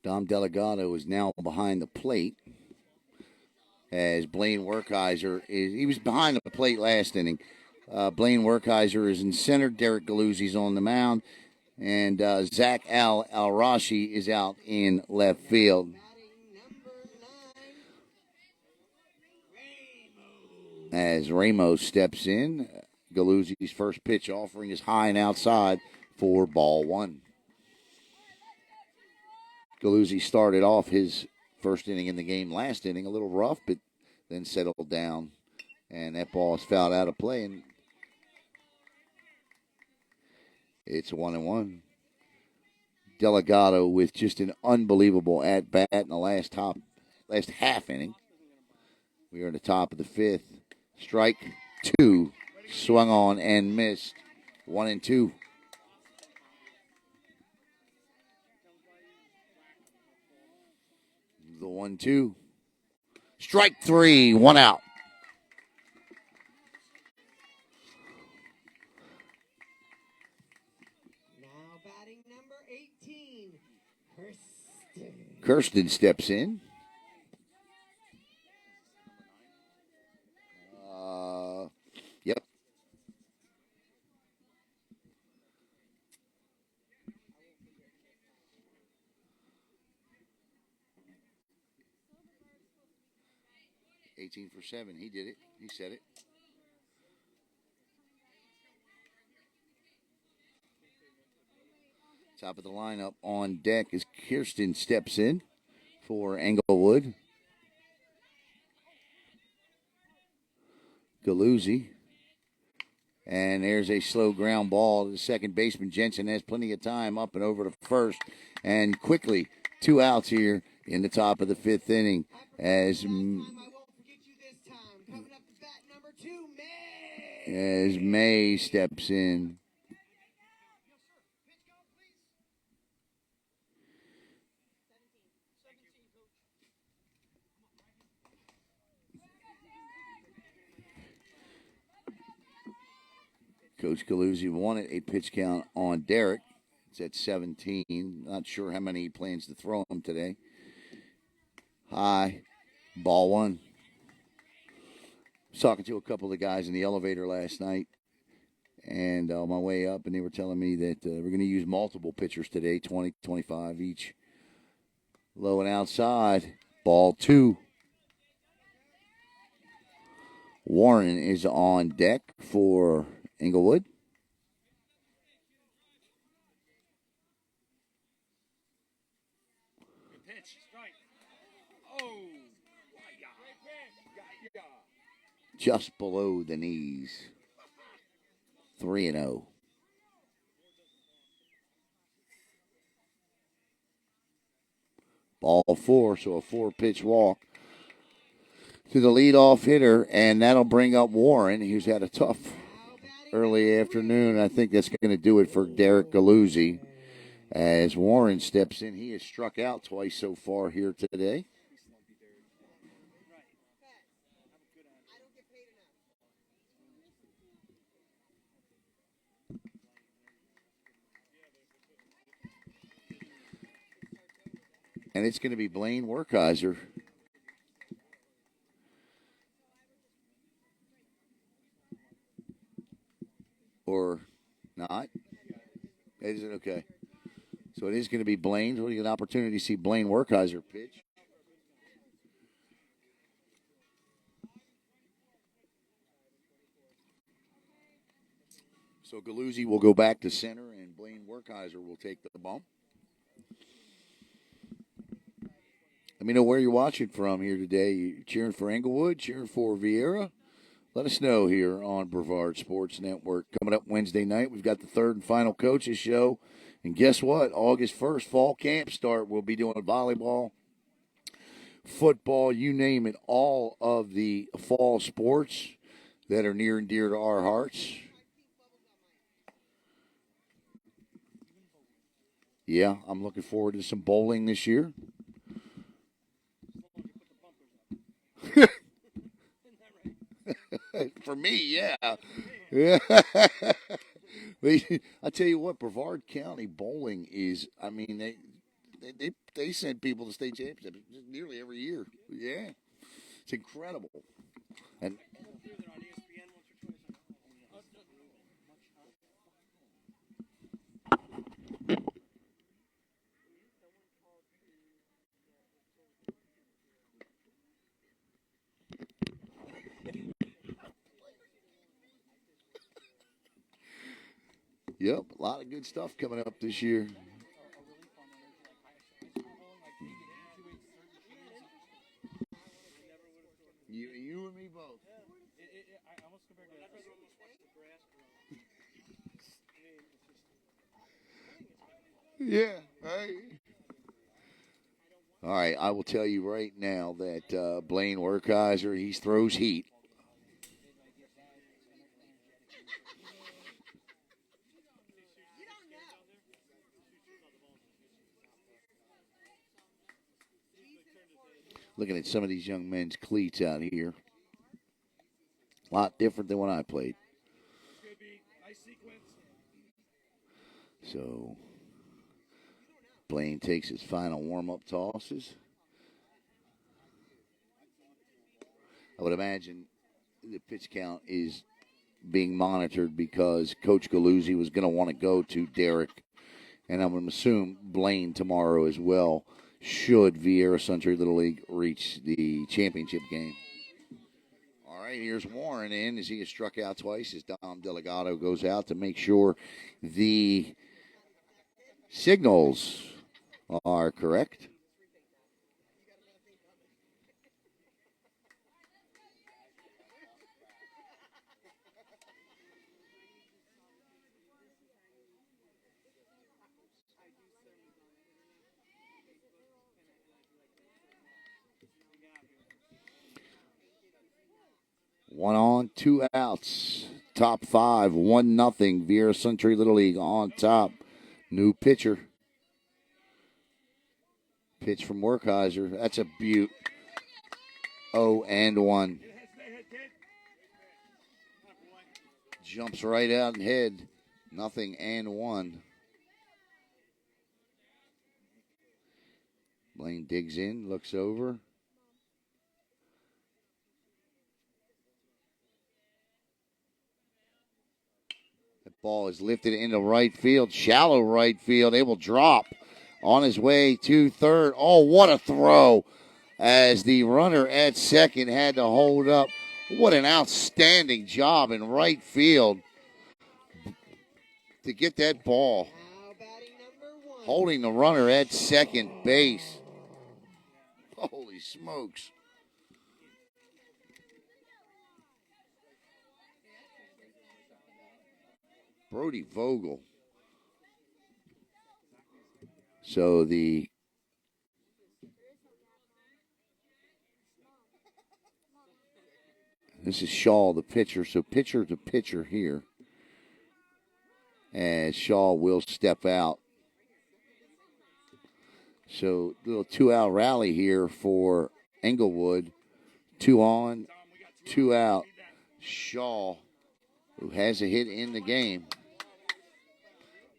Dom Delgado is now behind the plate as Blaine Werkheiser he was behind the plate last inning. Blaine Werkheiser is in center. Derek Galuzzi's on the mound. And Zach Al-Rashi is out in left field. As Ramos steps in, Galuzzi's first pitch offering is high and outside for ball one. Galuzzi started off his first inning in the game last inning a little rough, but then settled down. And that ball is fouled out of play, and it's 1-1. Delgado with just an unbelievable at-bat in the last half inning. We are at the top of the fifth. Strike two. Swung on and missed. 1-2. The 1-2. Strike three. One out. Now batting number 18, Kirsten. Kirsten steps in. Yep. $18 for 7. He did it. He said it. Top of the lineup on deck as Kirsten steps in for Englewood. Galuzzi. And there's a slow ground ball. The second baseman, Jensen, has plenty of time up and over to first. And quickly, 2 outs here in the top of the fifth inning as May steps in. Coach Galuzzi wanted a pitch count on Derek. It's at 17. Not sure how many he plans to throw him today. High. Ball one. was talking to a couple of guys in the elevator last night, and on my way up, and they were telling me that we're going to use multiple pitchers today, 20, 25 each. Low and outside, ball 2. Warren is on deck for Englewood. Good pitch. Strike. Oh. Just below the knees. 3-0. Ball 4, so a 4-pitch walk to the leadoff hitter, and that'll bring up Warren, who's had a tough early afternoon. I think that's going to do it for Derek Galuzzi. As Warren steps in, he has struck out twice so far here today. And it's going to be Blaine Werkheiser. Or not? Is it okay? So it is going to be Blaine. We'll get an opportunity to see Blaine Werkheiser pitch. So Galuzzi will go back to center, and Blaine Werkheiser will take the bump. Let me know where you're watching from here today. You cheering for Englewood, cheering for Viera? Let us know here on Brevard Sports Network. Coming up Wednesday night, we've got the third and final coaches show. And guess what? August 1st, fall camp start. We'll be doing volleyball, football, you name it, all of the fall sports that are near and dear to our hearts. Yeah, I'm looking forward to some bowling this year. For me, yeah. Yeah. I tell you what, Brevard County bowling is, I mean, they send people to state championships nearly every year. Yeah. It's incredible. And yep, a lot of good stuff coming up this year. You and me both. I almost compared to Yeah. Hey. All right, I will tell you right now that Blaine Werkheiser, he throws heat. Looking at some of these young men's cleats out here. A lot different than when I played. So, Blaine takes his final warm-up tosses. I would imagine the pitch count is being monitored because Coach Galuzzi was going to want to go to Derek, and I'm going to assume Blaine tomorrow as well, should Viera Suntree Little League reach the championship game. All right, here's Warren in as he has struck out twice as Dom Delgado goes out to make sure the signals are correct. One on, 2 outs. Top 5, 1-0. Viera Suntree Little League on top. New pitcher. Pitch from Werkheiser. That's a beaut. 0-1. Jumps right out and head. 0-1. Blaine digs in, looks over. Ball is lifted into right field, shallow right field, able to drop on his way to third. Oh, what a throw as the runner at second had to hold up. What an outstanding job in right field to get that ball. Now batting number 1. Holding the runner at second base. Holy smokes. Brody Vogel. So this is Shaw, the pitcher. So pitcher to pitcher here. As Shaw will step out. So little 2-out rally here for Englewood. 2 on, 2 out. Shaw, who has a hit in the game.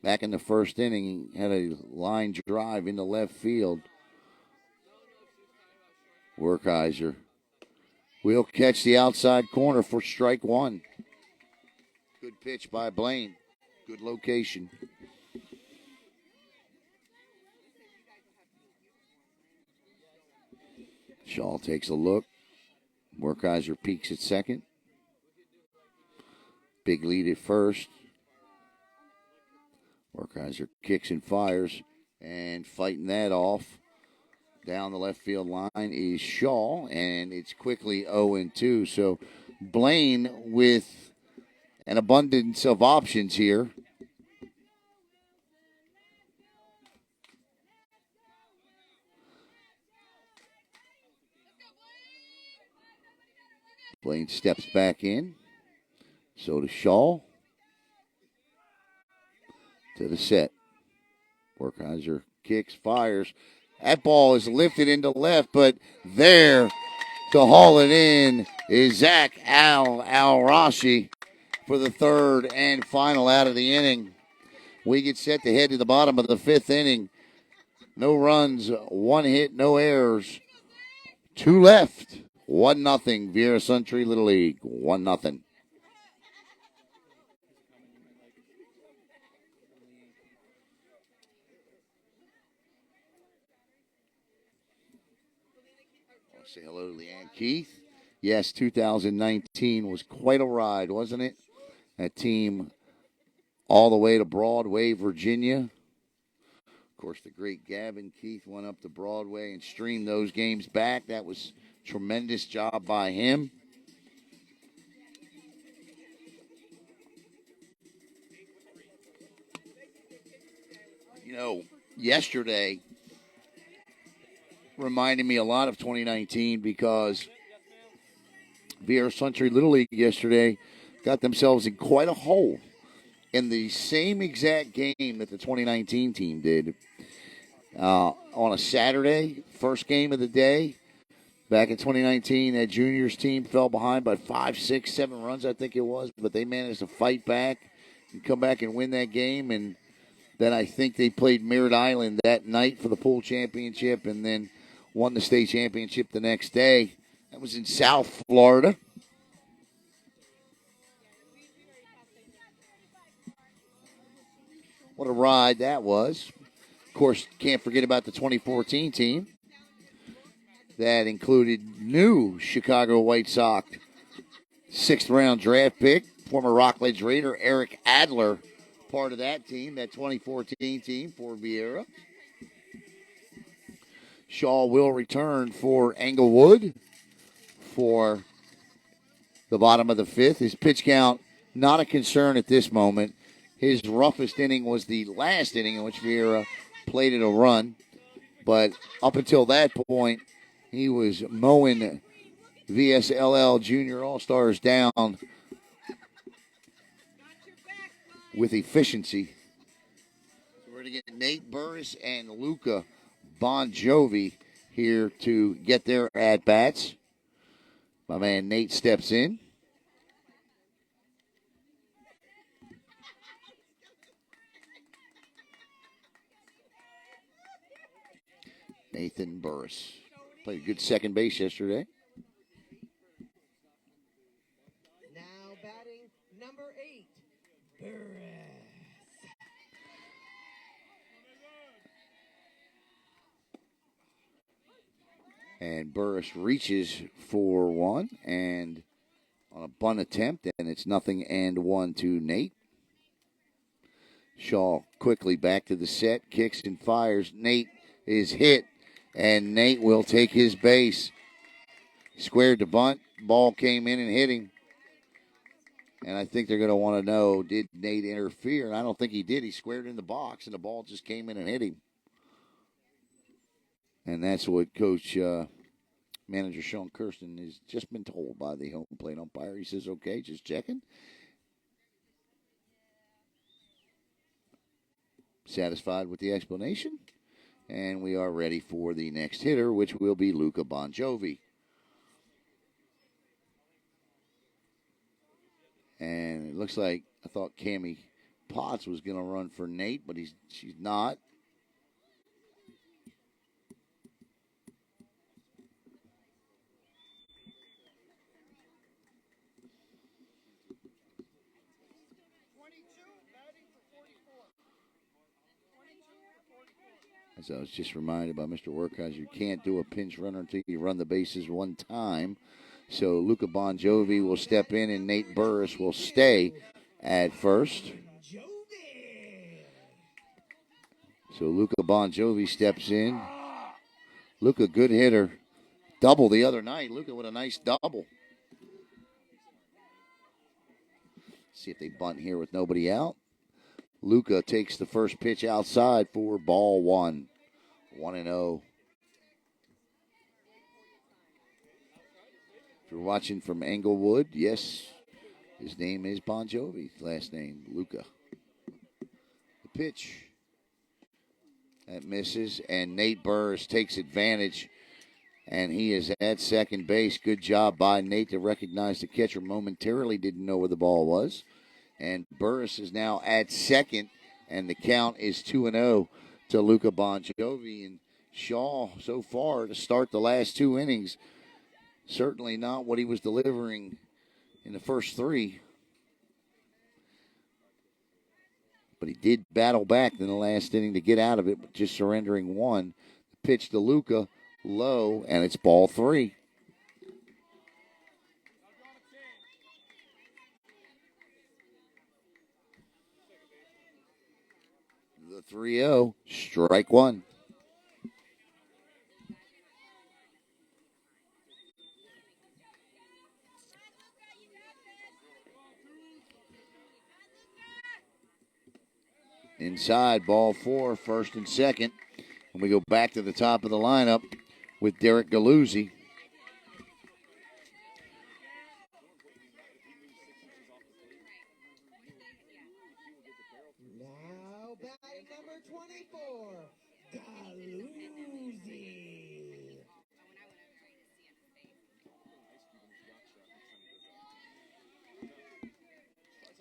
Back in the first inning, he had a line drive into left field. Werkheiser will catch the outside corner for strike 1. Good pitch by Blaine. Good location. Shaw takes a look. Werkheiser peeks at second. Big lead at first. Werkheiser kicks and fires, and fighting that off down the left field line is Shaw, and it's quickly 0-2. So Blaine with an abundance of options here. Blaine steps back in. So to Shaw. To the set. Werkheiser kicks, fires. That ball is lifted into left, but there to haul it in is Zach Al-Rashi for the third and final out of the inning. We get set to head to the bottom of the 5th inning. No runs, 1 hit, no errors. 2 left. 1-0. Viera Suntree Little League. 1-0. Say hello to Leanne Keith. Yes, 2019 was quite a ride, wasn't it? That team all the way to Broadway, Virginia. Of course, the great Gavin Keith went up to Broadway and streamed those games back. That was a tremendous job by him. You know, yesterday reminded me a lot of 2019 because Viera Suntree Little League yesterday got themselves in quite a hole in the same exact game that the 2019 team did. On a Saturday, first game of the day, back in 2019, that juniors team fell behind by 5, 6, 7 runs, I think it was, but they managed to fight back and come back and win that game. And then I think they played Merritt Island that night for the pool championship and then won the state championship the next day. That was in South Florida. What a ride that was. Of course, can't forget about the 2014 team. That included new Chicago White Sox 6th-round draft pick, former Rockledge Raider Eric Adler, part of that team, that 2014 team for Viera. Shaw will return for Englewood for the bottom of the 5th. His pitch count, not a concern at this moment. His roughest inning was the last inning in which Viera played it a run. But up until that point, he was mowing VSLL Junior All-Stars down with efficiency. So we're going to get Nate Burris and Luca Bon Jovi here to get their at-bats. My man Nate steps in. Nathan Burris played a good second base yesterday. Now batting number 8, And Burris reaches for one and on a bunt attempt, and it's 0-1 to Nate. Shaw quickly back to the set, kicks and fires. Nate is hit, and Nate will take his base. Squared the bunt, ball came in and hit him. And I think they're going to want to know, did Nate interfere? And I don't think he did. He squared in the box, and the ball just came in and hit him. And that's what Coach Manager Sean Kirsten has just been told by the home plate umpire. He says, okay, just checking. Satisfied with the explanation. And we are ready for the next hitter, which will be Luca Bonjovi. And it looks like I thought Cammie Potts was going to run for Nate, but she's not. As I was just reminded by Mr. Workhouse, you can't do a pinch runner until you run the bases one time. So Luca Bonjovi will step in, and Nate Burris will stay at first. So Luca Bonjovi steps in. Luca, good hitter. Double the other night. Luca with a nice double. See if they bunt here with nobody out. Luca takes the first pitch outside for ball one. 1-0. If you're watching from Englewood, yes, his name is Bon Jovi. Last name, Luca. The pitch. That misses, and Nate Burris takes advantage, and he is at second base. Good job by Nate to recognize the catcher momentarily didn't know where the ball was. And Burris is now at second, and the count is 2-0 to Luca Bonjovi. And Shaw, so far, to start the last two innings, certainly not what he was delivering in the first three. But he did battle back in the last inning to get out of it, just surrendering one. The pitch to Luca, low, and it's ball three. The 3-0, strike one. Inside, ball four, first and second. And we go back to the top of the lineup with Derek Galuzzi. Now batting number 24, Galuzzi.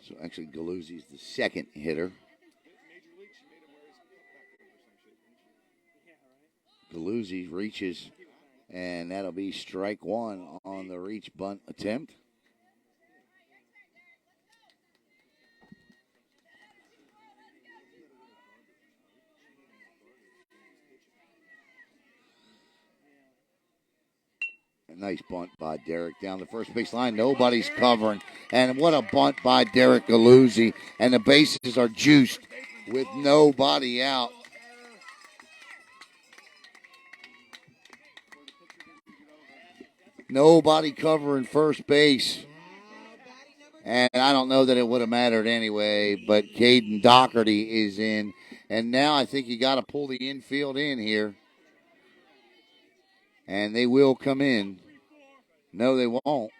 So actually, Galuzzi's the second hitter. Galuzzi reaches, and that'll be strike one on the reach bunt attempt. A nice bunt by Derek down the first base line. Nobody's covering. And what a bunt by Derek Galuzzi. And the bases are juiced with nobody out. Nobody covering first base. And I don't know that it would have mattered anyway, but Caden Doherty is in. And now I think you got to pull the infield in here. And they will come in. No, they won't.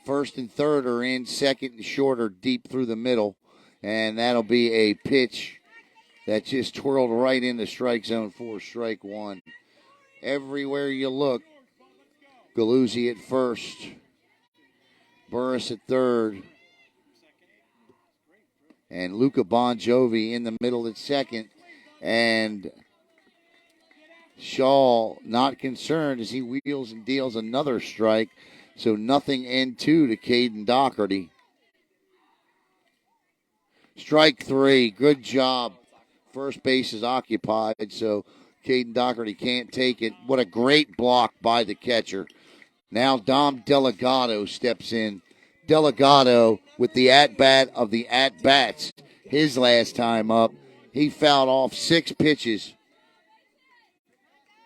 First and third are in. Second and short are deep through the middle. And that'll be a pitch that just twirled right into strike zone for strike one. Everywhere you look, Galuzzi at first. Burris at third. And Luca Bonjovi in the middle at second. And Shaw not concerned as he wheels and deals another strike. So 0-2 to Caden Doherty. Strike 3. Good job. First base is occupied, so Caden Doherty can't take it. What a great block by the catcher. Now Dom Delgado steps in. Delgado with the at-bat of the at-bats. His last time up, he fouled off 6 pitches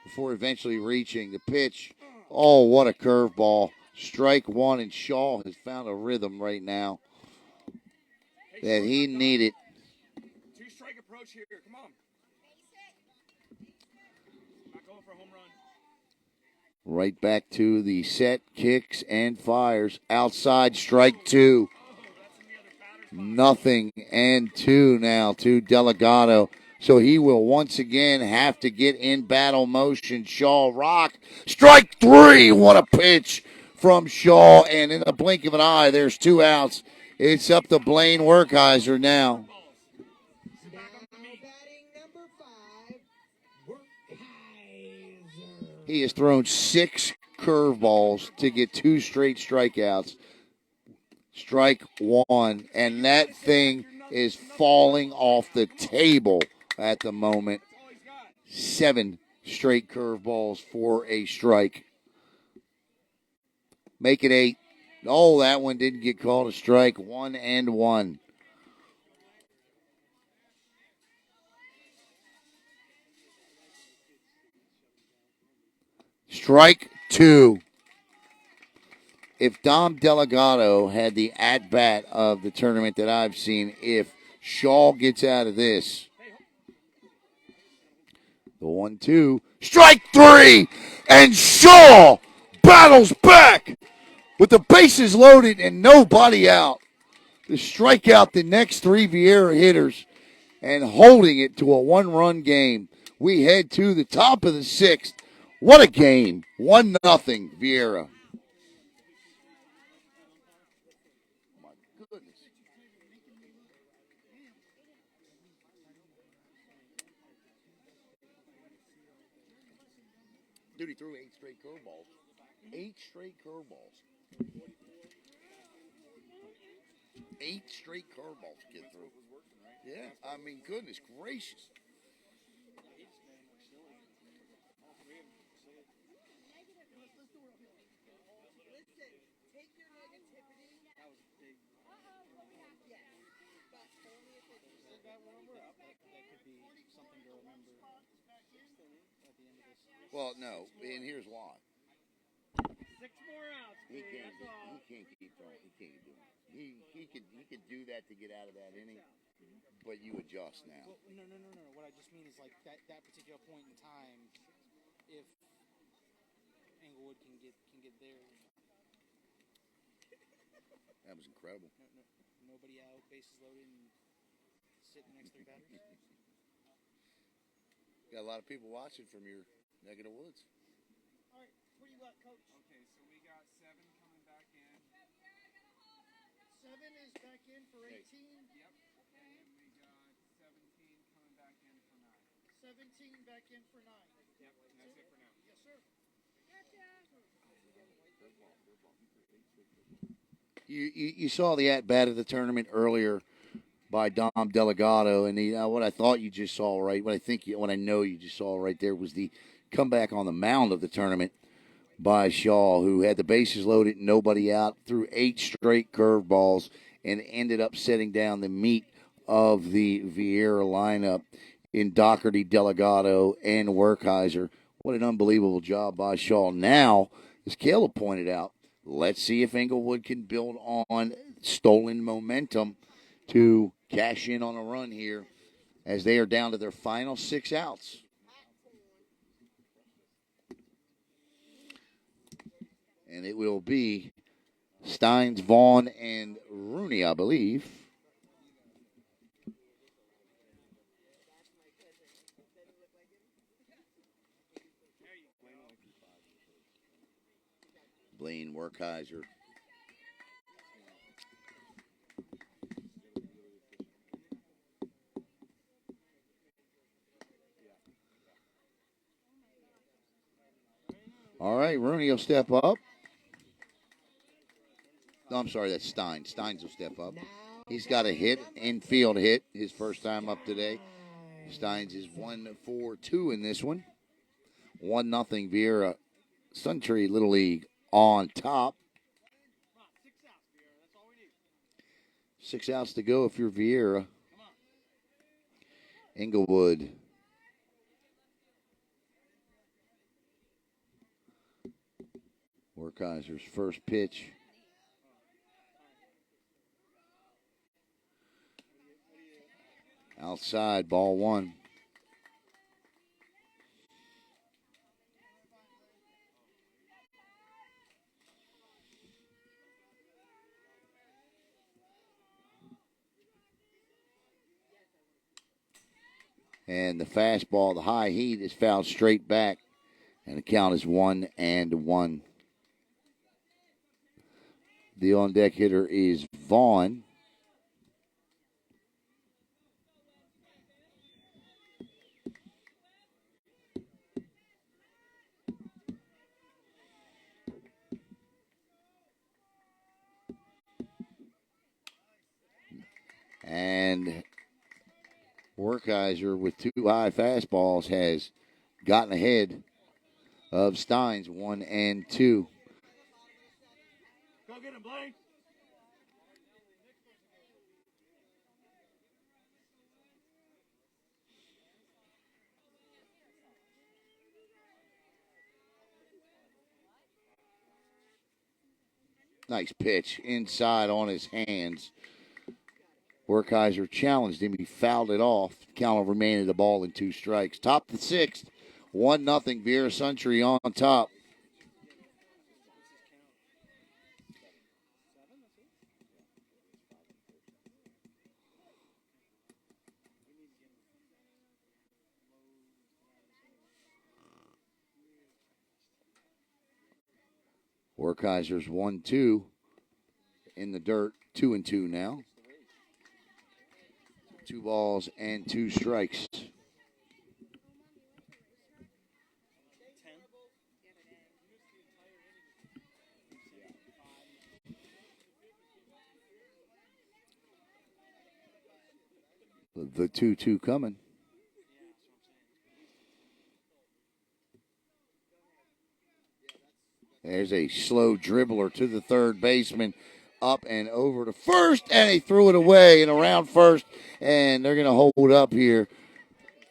before eventually reaching the pitch. Oh, what a curveball. Strike 1, and Shaw has found a rhythm right now that he needed. 2-strike approach here. Come on. Not going for a home run. Right back to the set, kicks, and fires. Outside, strike 2. Nothing and 2 now to Delgado. So he will once again have to get in battle motion. Shaw rock. Strike 3. What a pitch from Shaw. And in the blink of an eye, there's 2 outs. It's up to Blaine Werkheiser now. He has thrown 6 curveballs to get 2 straight strikeouts. Strike 1, and that thing is falling off the table at the moment. 7 straight curveballs for a strike. Make it 8. Oh, that one didn't get called a strike. 1-1. Strike 2. If Dom Delgado had the at-bat of the tournament that I've seen, if Shaw gets out of this, the 1-2, strike 3, and Shaw battles back with the bases loaded and nobody out to strike out the next 3 Viera hitters and holding it to a 1-run game. We head to the top of the 6th. What a game. 1-0 Viera. Dude, he threw 8 straight curveballs. 8 straight curveballs. 8 straight curveballs to get through. Yeah, I mean, goodness gracious. Well, no, and here's why. 6 more outs. He can't keep throwing. He can't do it. He could do that to get out of that inning, but you adjust now. Well, no. What I just mean is like that particular point in time, if Englewood can get there, That was incredible. nobody out, bases loaded, and sit the next 3 batters. Got a lot of people watching from your neck of the woods. All right, what do you got, Coach? Okay, so we got 7 coming back in. 7 is back in for 18. Yep. And we got 17 coming back in for 9. 17 back in for 9. Yep, and that's it for now. Yes, sir. You saw the at-bat of the tournament earlier by Dom Delgado, and what I thought you just saw what I know you just saw right there was the comeback on the mound of the tournament by Shaw, who had the bases loaded, nobody out, threw 8 straight curveballs, and ended up setting down the meat of the Viera lineup in Doherty, Delgado, and Werkheiser. What an unbelievable job by Shaw. Now, as Caleb pointed out, let's see if Englewood can build on stolen momentum to cash in on a run here as they are down to their final 6 outs. And it will be Steins, Vaughn, and Rooney, I believe. Blaine Werkheiser. All right, Rooney will step up. No, I'm sorry, that's Stein. Steins will step up. Now He's got a hit, infield hit, his first time up today. Steins is 1-for-2 in this one. 1-0 Viera Suntree Little League on top. 6 outs to go if you're Viera. Englewood. Werkheiser's first pitch. Outside, ball 1. And the fastball, the high heat, is fouled straight back. And the count is 1-1. The on-deck hitter is Vaughn. And Werkheiser with 2 high fastballs has gotten ahead of Steins, 1-2. Go get him, Blaine. Nice pitch inside on his hands. Werkheiser challenged him. He fouled it off. Count remaining the ball in 2 strikes. Top the 6th. 1-0 Viera Suntree on top. Werkheiser's 1-2 in the dirt. 2-2 now. 2 balls and 2 strikes. The 2-2 coming. There's a slow dribbler to the third baseman. Up and over to first, and he threw it away and around first, and they're going to hold up here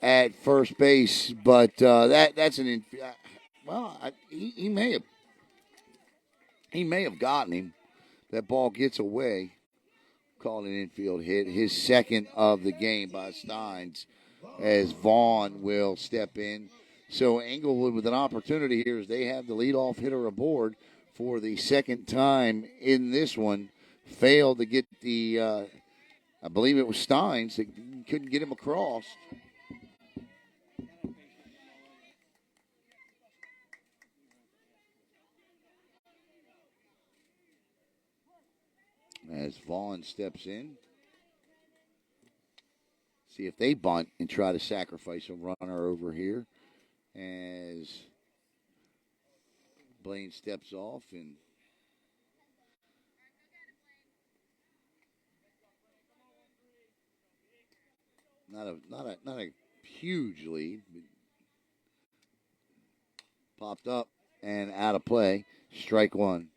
at first base. But that's an he may have gotten him. That ball gets away. Called an infield hit, his second of the game by Steins, as Vaughn will step in. So Englewood with an opportunity here as they have the leadoff hitter aboard for the second time in this one. Failed to get the, I believe it was Steins that couldn't get him across. As Vaughn steps in. See if they bunt and try to sacrifice a runner over here. As Blaine steps off and not a huge lead, but popped up and out of play. Strike 1.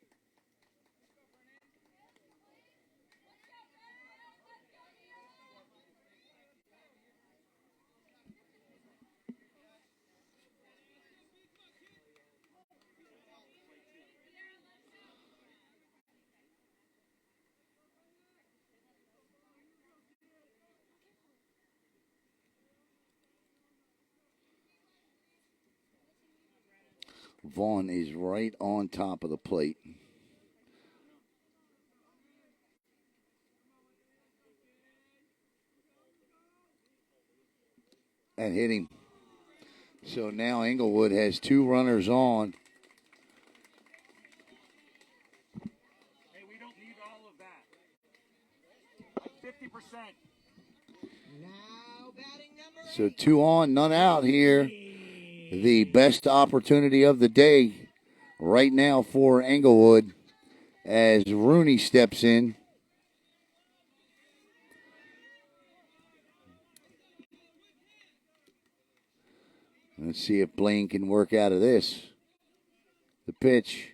Vaughn is right on top of the plate. That hit him. So now Englewood has 2 runners on. Hey, we don't need all of that. Like 50%. Now batting number 8. So 2 on, none out here. The best opportunity of the day right now for Englewood as Rooney steps in. Let's see if Blaine can work out of this. The pitch,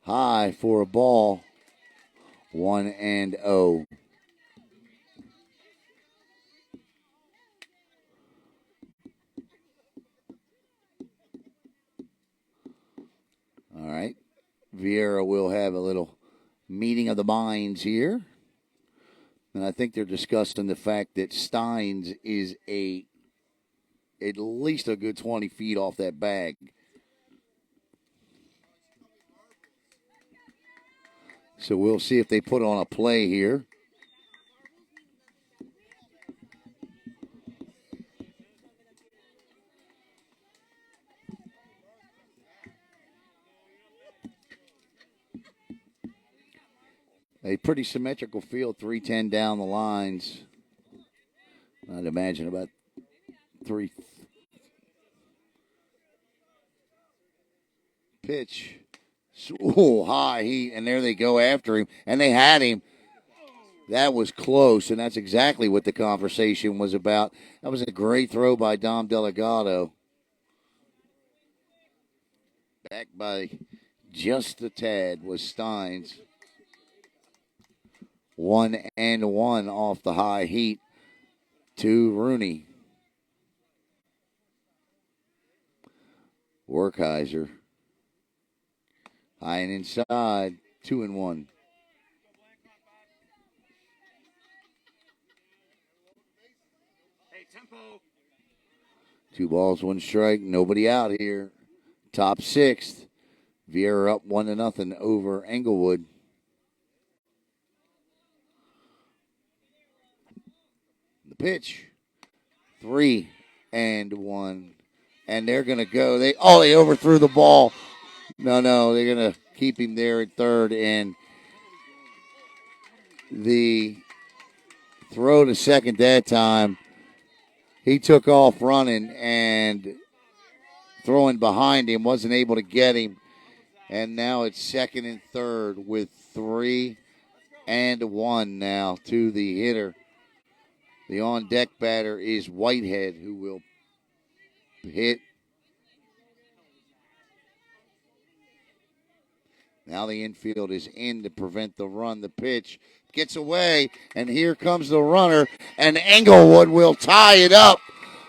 high for a ball. 1-0. All right. Viera will have a little meeting of the minds here. And I think they're discussing the fact that Steins is at least a good 20 feet off that bag. So we'll see if they put on a play here. A pretty symmetrical field, 310 down the lines. I'd imagine about 3. Pitch. Oh, high heat, and there they go after him. And they had him. That was close, and that's exactly what the conversation was about. That was a great throw by Dom Delgado. Back by just a tad was Steins. 1-1 off the high heat to Rooney. Werkheiser. High and inside. 2-1. Hey, tempo. 2 balls, 1 strike. Nobody out here. Top 6th. Viera up 1-0 over Englewood. The pitch. 3-1. And they're going to go. They overthrew the ball. No, they're going to keep him there at third. And the throw to second that time, he took off running and throwing behind him, wasn't able to get him. And now it's second and third with 3-1 now to the hitter. The on-deck batter is Whitehead, who will hit. Now the infield is in to prevent the run. The pitch gets away, and here comes the runner, and Englewood will tie it up.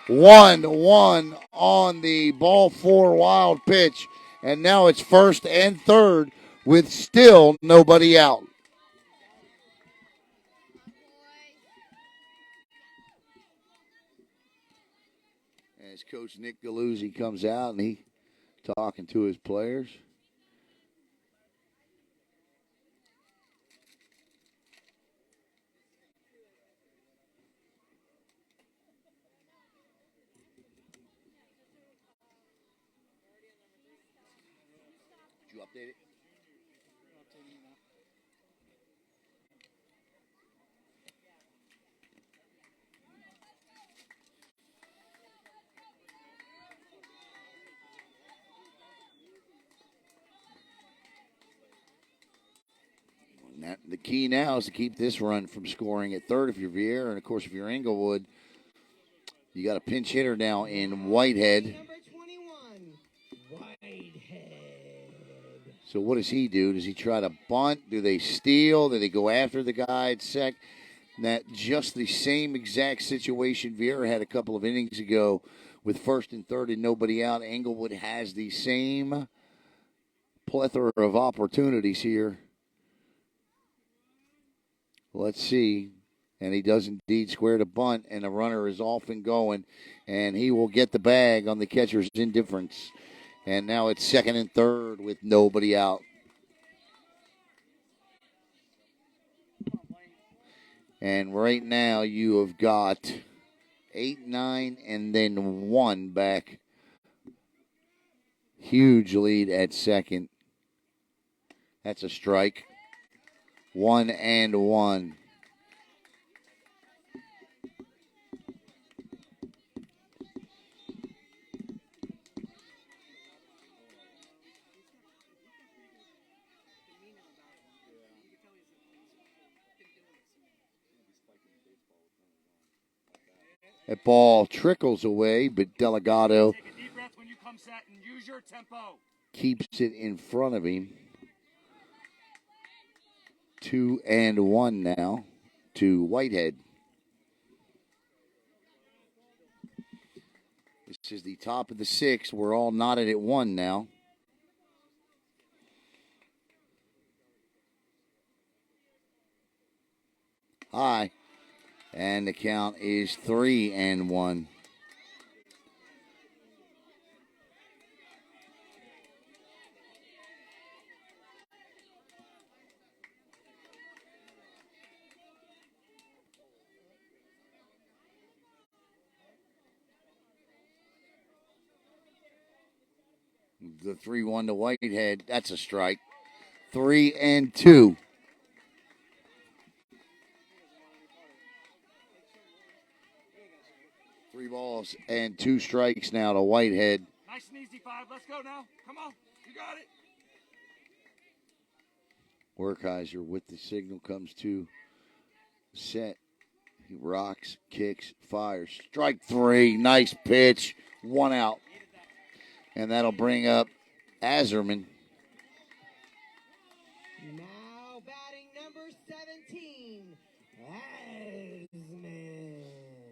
1-1 on the ball 4 wild pitch, and now it's first and third with still nobody out. As Coach Nick Galuzzi comes out and he talking to his players. Did you update it? The key now is to keep this run from scoring at third if you're Viera, and of course if you're Englewood, you got a pinch hitter now in Whitehead. Number 21, Whitehead. So what does he do? Does he try to bunt? Do they steal? Do they go after the guy at sec? That just the same exact situation Viera had a couple of innings ago with first and third and nobody out. Englewood has the same plethora of opportunities here. Let's see. And he does indeed square to bunt, and the runner is off and going, and he will get the bag on the catcher's indifference. And now it's second and third with nobody out. And right now you have got 8, 9, and then 1 back. Huge lead at second. That's a strike. 1-1. That ball trickles away, but Delgado long set and use your tempo. Keeps it in front of him. 2-1 now to Whitehead. This is the top of the 6th. We're all knotted at 1 now. High. And the count is 3-1. The 3-1 to Whitehead. That's a strike. 3-2. 3 balls and 2 strikes now to Whitehead. Nice and easy, 5. Let's go now. Come on. You got it. Werkheiser with the signal comes to set. He rocks, kicks, fires. Strike 3. Nice pitch. 1 out. And that'll bring up Azerman. Now batting number 17, Asman.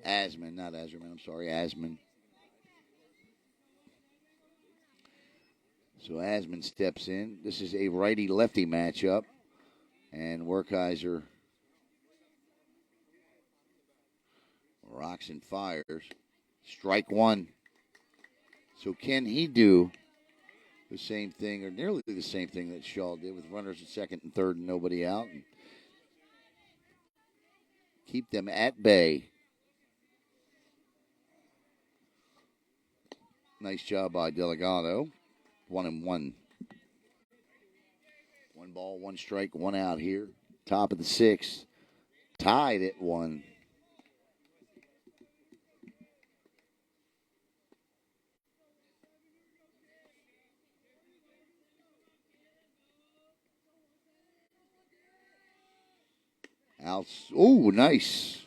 Asman, not Azerman. I'm sorry, Asman. So Asman steps in. This is a righty-lefty matchup. And Werkheiser rocks and fires. Strike 1. So can he do the same thing, or nearly the same thing that Shaw did with runners at second and third and nobody out, and keep them at bay? Nice job by Delgado. 1-1. 1 ball, 1 strike, 1 out here. Top of the 6th. Tied at 1. Outs. Oh, nice.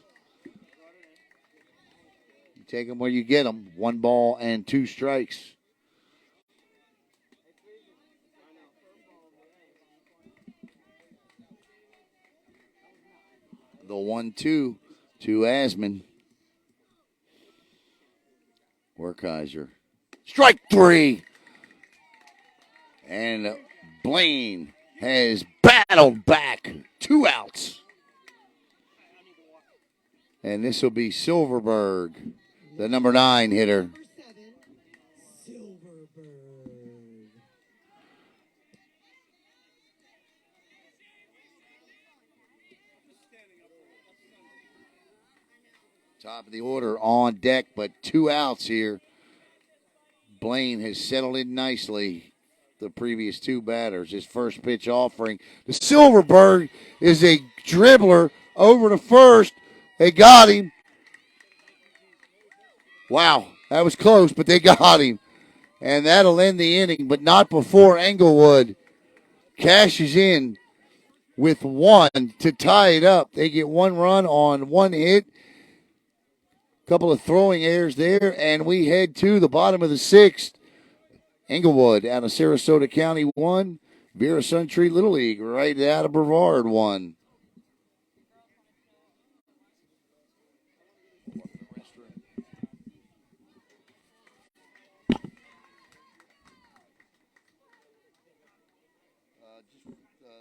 You take them where you get them. 1 ball and 2 strikes. The 1-2 to Asman. Werkheiser. Strike 3. And Blaine has battled back. 2 outs. And this will be Silverberg, the number 9 hitter. Number 7, Silverberg. Top of the order on deck, but 2 outs here. Blaine has settled in nicely. The previous 2 batters. His first pitch offering. The Silverberg is a dribbler over to first. They got him. Wow, that was close, but they got him. And that'll end the inning, but not before Englewood cashes in with 1 to tie it up. They get 1 run on 1 hit. Couple of throwing errors there, and we head to the bottom of the 6th. Englewood out of Sarasota County 1. Viera Suntree Little League right out of Brevard 1.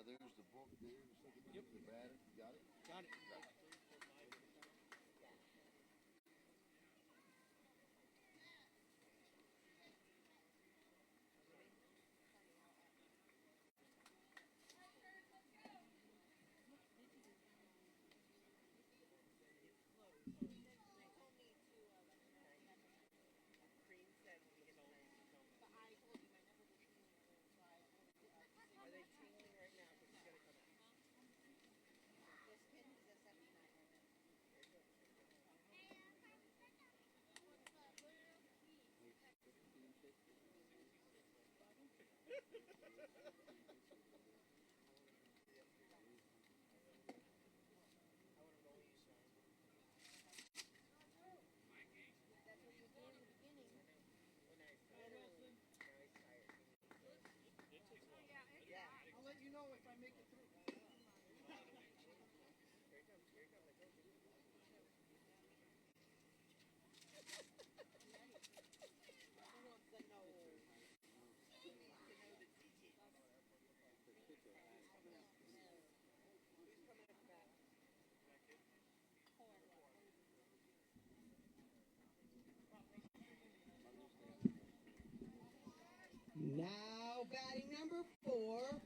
There's the book there. Yep. The batter. Got it? Got it.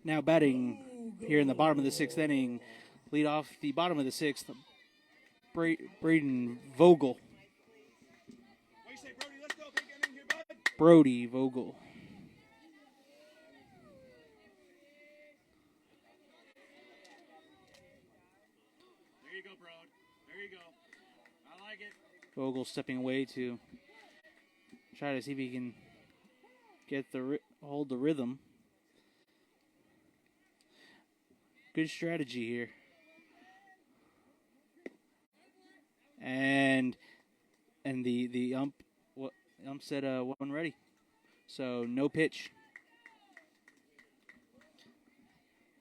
Now batting here in the bottom of the sixth inning, lead off the bottom of the sixth, Braden Vogel. What do you say, Brody? Let's go. Big inning here, bud. Brody Vogel. There you go, bro. There you go. I like it. Vogel stepping away to try to see if he can get hold the rhythm. Good strategy here. And the ump said one ready. So no pitch.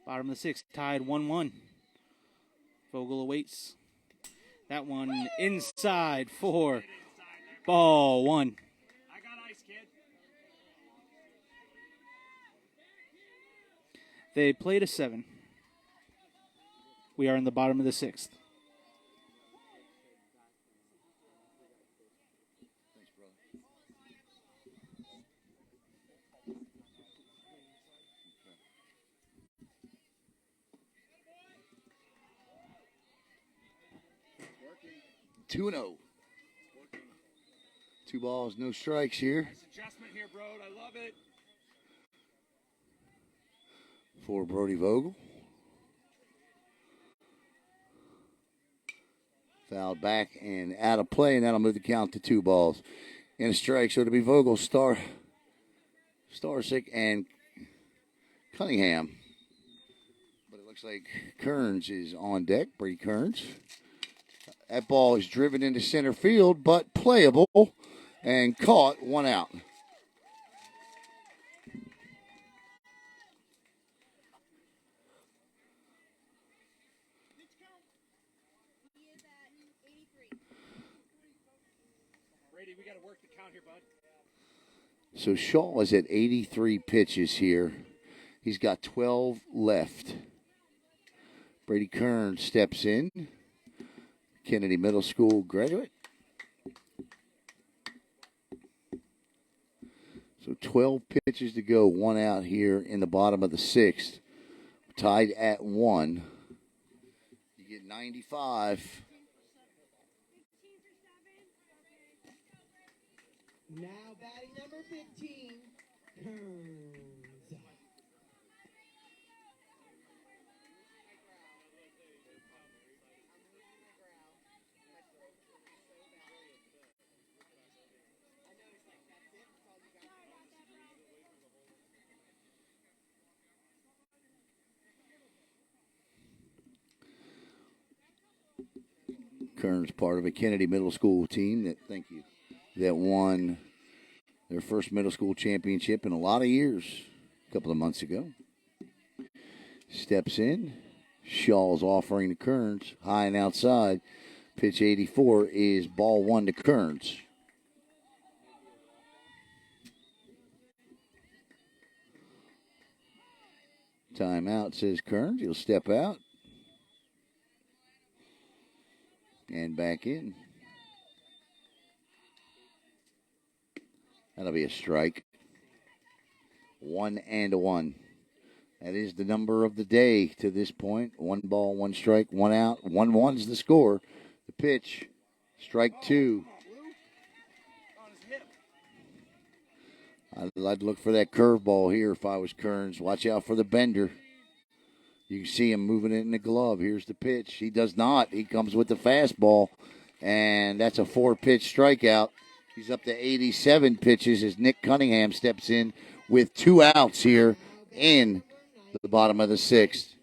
Bottom of the sixth, tied 1-1. Vogel awaits. That one inside for ball one. I got ice, kid. They played a 7. We are in the bottom of the sixth. Thanks, brother. Okay. 2-0. 2 balls, no strikes here Nice adjustment here, bro. I love it. for Brody Vogel. Fouled back and out of play, and that'll move the count to 2 balls. And a strike, so it'll be Vogel, Starsick, and Cunningham. But it looks like Kearns is on deck, Brady Kearns. That ball is driven into center field, but playable and caught, 1 out. Brady, we got to work the count here, bud. So Shaw is at 83 pitches here. He's got 12 left. Brady Kearns steps in. Kennedy Middle School graduate. So 12 pitches to go, 1 out here in the bottom of the sixth. Tied at 1. You get 95. Now batting number 15, Kearns. Kearns part of a Kennedy Middle School team that won their first middle school championship in a lot of years a couple of months ago. Steps in. Shaw's offering to Kearns. High and outside. Pitch 84 is ball 1 to Kearns. Timeout, says Kearns. He'll step out. And back in. That'll be a strike. 1-1. That is the number of the day to this point. 1 ball, 1 strike, 1 out. 1-1's the score. The pitch, strike 2. On his hip. I'd look for that curveball here if I was Kearns. Watch out for the bender. You can see him moving it in the glove. Here's the pitch. He does not. He comes with the fastball, and that's a 4-pitch strikeout. He's up to 87 pitches as Nick Cunningham steps in with 2 outs here in the bottom of the sixth.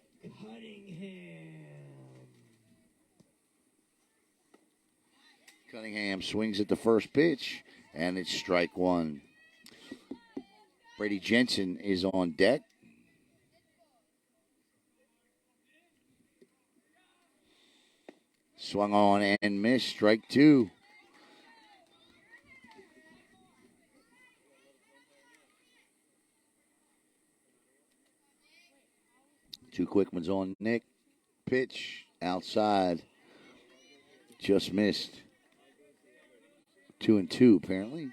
Cunningham swings at the first pitch, and it's strike 1. Brady Jensen is on deck. Swung on and missed. Strike 2. Two quick ones on Nick. Pitch outside. Just missed. 2-2 apparently.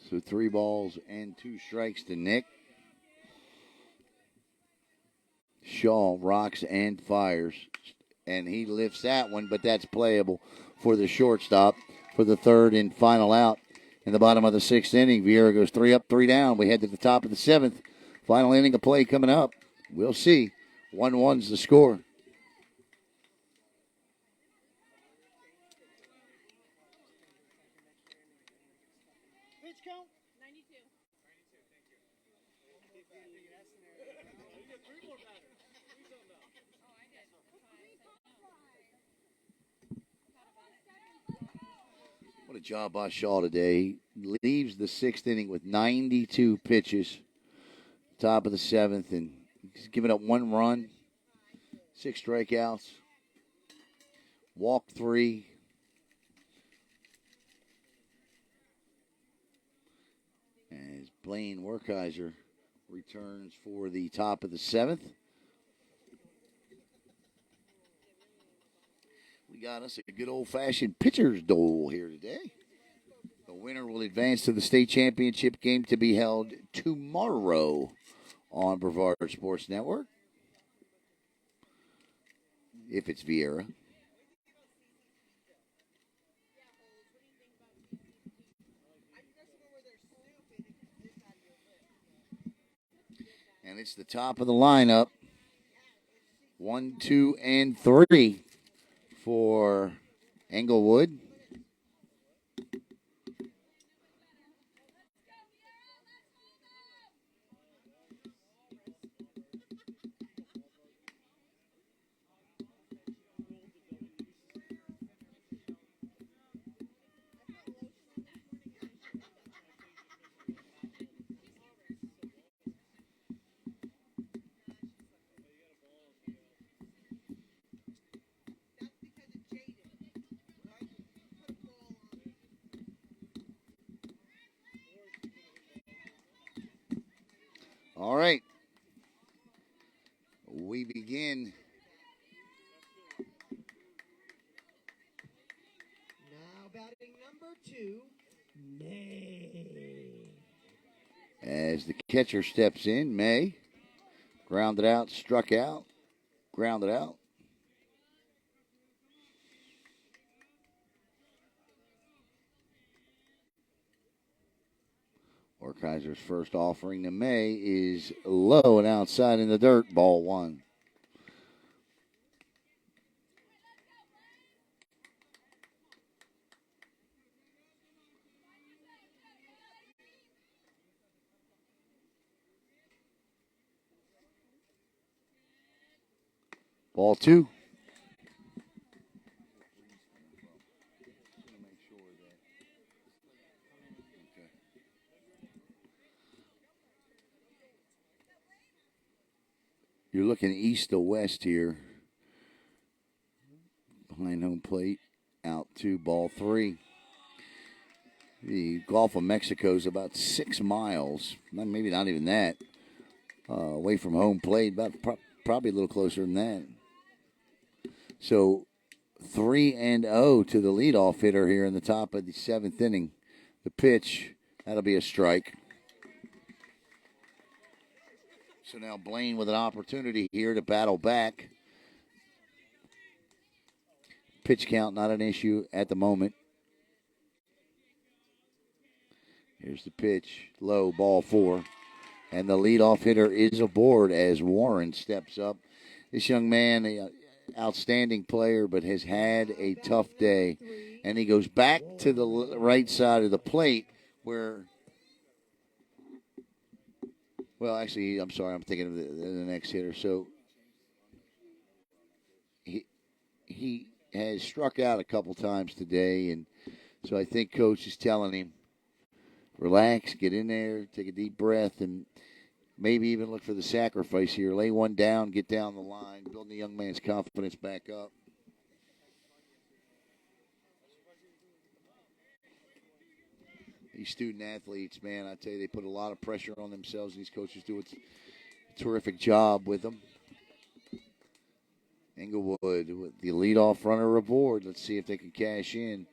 So 3 balls and 2 strikes to Nick. Shaw rocks and fires. And he lifts that one, but that's playable for the shortstop for the 3rd and final out. In the bottom of the 6th inning, Viera goes 3 up, 3 down. We head to the top of the 7th. Final inning of play coming up. We'll see. 1-1's the score. Pitch count? 92. What a job by Shaw today. He leaves the 6th inning with 92 pitches. Top of the 7th, and he's given up 1 run, 6 strikeouts, walked 3. As Blaine Werkheiser returns for the top of the 7th. We got us a good old-fashioned pitcher's duel here today. The winner will advance to the state championship game to be held tomorrow on Brevard Sports Network. If it's Viera. And it's the top of the lineup. 1, 2, and 3 for Englewood. All right. We begin. Now batting number 2, May. As the catcher steps in, May. Grounded out, struck out, grounded out. Orkaiser's first offering to May is low and outside in the dirt. Ball 1. Ball 2. You're looking east to west here. Behind home plate. Out 2, ball 3. The Gulf of Mexico is about 6 miles, maybe not even that, away from home plate, probably a little closer than that. So 3-0 to the leadoff hitter here in the top of the 7th inning. The pitch, that'll be a strike. So now Blaine with an opportunity here to battle back. Pitch count not an issue at the moment. Here's the pitch, low, ball 4. And the leadoff hitter is aboard as Warren steps up. This young man, an outstanding player, but has had a tough day. And he goes back to the right side of the plate where, well, actually, I'm sorry, I'm thinking of the next hitter. So he has struck out a couple times today, and so I think Coach is telling him, relax, get in there, take a deep breath, and maybe even look for the sacrifice here. Lay one down, get down the line, building the young man's confidence back up. These student athletes, man, I tell you, they put a lot of pressure on themselves. These coaches do a terrific job with them. Englewood with the leadoff runner aboard. Let's see if they can cash in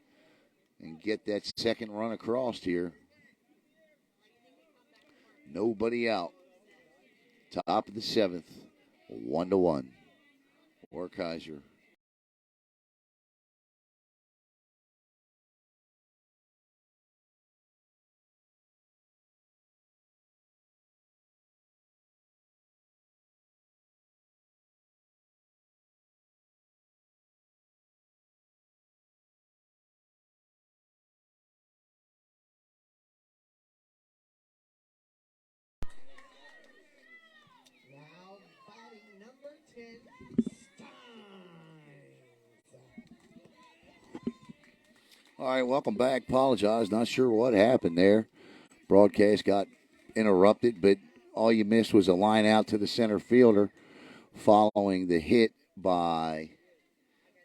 and get that second run across here. Nobody out. Top of the 7th. 1-1. Werkheiser. Now batting number 10, All right, welcome back. Apologize. Not sure what happened there. Broadcast got interrupted, but all you missed was a line out to the center fielder following the hit by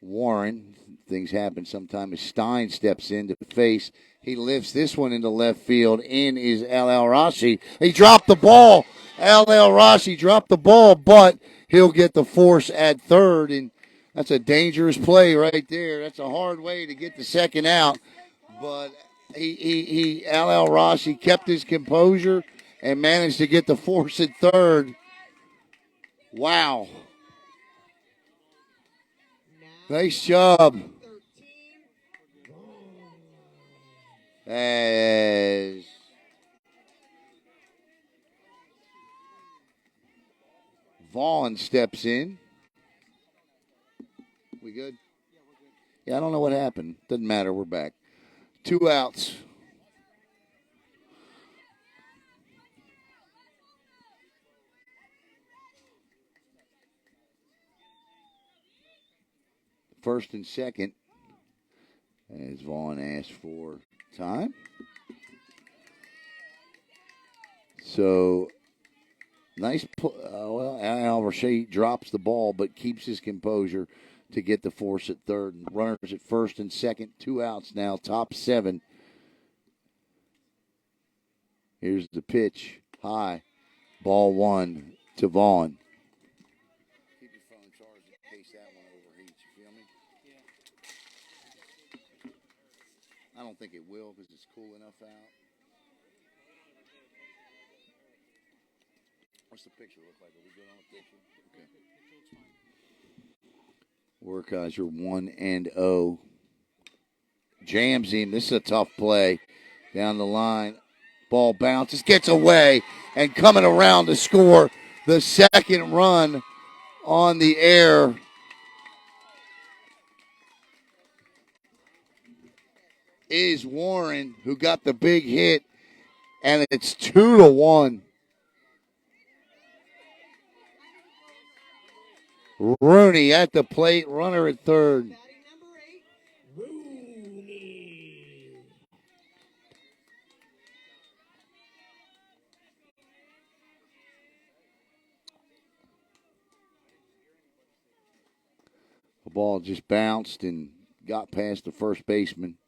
Warren. Things happen sometimes. Stein steps in to face. He lifts this one into left field. In is Al Rashi. He dropped the ball. Al Rashi dropped the ball, but he'll get the force at third, and that's a dangerous play right there. That's a hard way to get the second out, but Al Rashi kept his composure and managed to get the force at third. Wow. Nice job. As Vaughn steps in. We good? Yeah, I don't know what happened. Doesn't matter. We're back. 2 outs. First and second, as Vaughn asked for time. So, nice. Al Rashi drops the ball, but keeps his composure to get the force at third. Runners at first and second. 2 outs now. Top 7. Here's the pitch. High. Ball 1 to Vaughn. Keep your phone charged in case that one overheats. You feel me? Yeah. I don't think it will because it's cool enough out. What's the picture look like? Are we good on the picture? Okay. Werkheiser 1-0. Jams him. This is a tough play. Down the line. Ball bounces, gets away, and coming around to score the second run on the air. Is Warren, who got the big hit, and it's 2-1. Rooney at the plate, runner at third. The ball just bounced and got past the first baseman.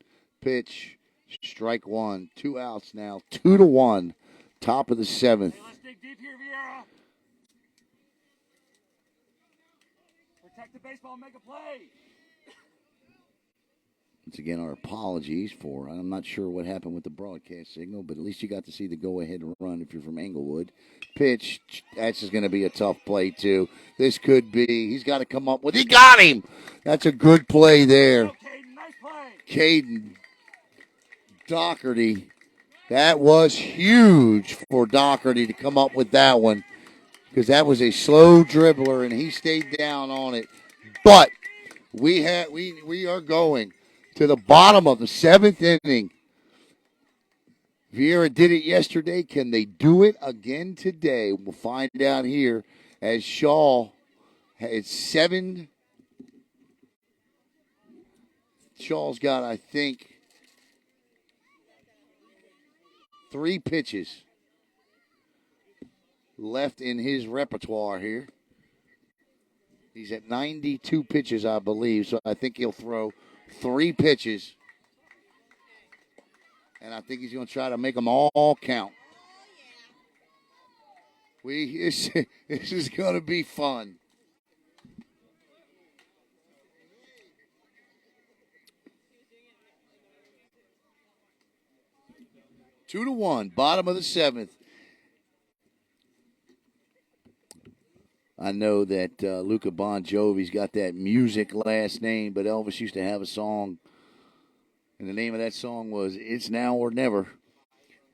Pitch, strike 1. 2 outs now, 2-1. Top of the 7th. Hey, let's dig deep here, Viera. Protect the baseball, make a play. Once again, our apologies for, I'm not sure what happened with the broadcast signal, but at least you got to see the go-ahead run if you're from Englewood. Pitch, that's just going to be a tough play, too. This could be, he's got to come up with, he got him! That's a good play there. Go, Caden, nice play. Caden Doherty. That was huge for Doherty to come up with that one because that was a slow dribbler, and he stayed down on it. But we are going to the bottom of the 7th inning. Viera did it yesterday. Can they do it again today? We'll find out here as Shaw has 7. Shaw's got, I think, 3 pitches left in his repertoire here. He's at 92 pitches, I believe, so I think he'll throw 3 pitches. And I think he's going to try to make them all count. This is going to be fun. Two to one, bottom of the 7th. I know that Luca Bon Jovi's got that music last name, but Elvis used to have a song, and the name of that song was "It's Now or Never."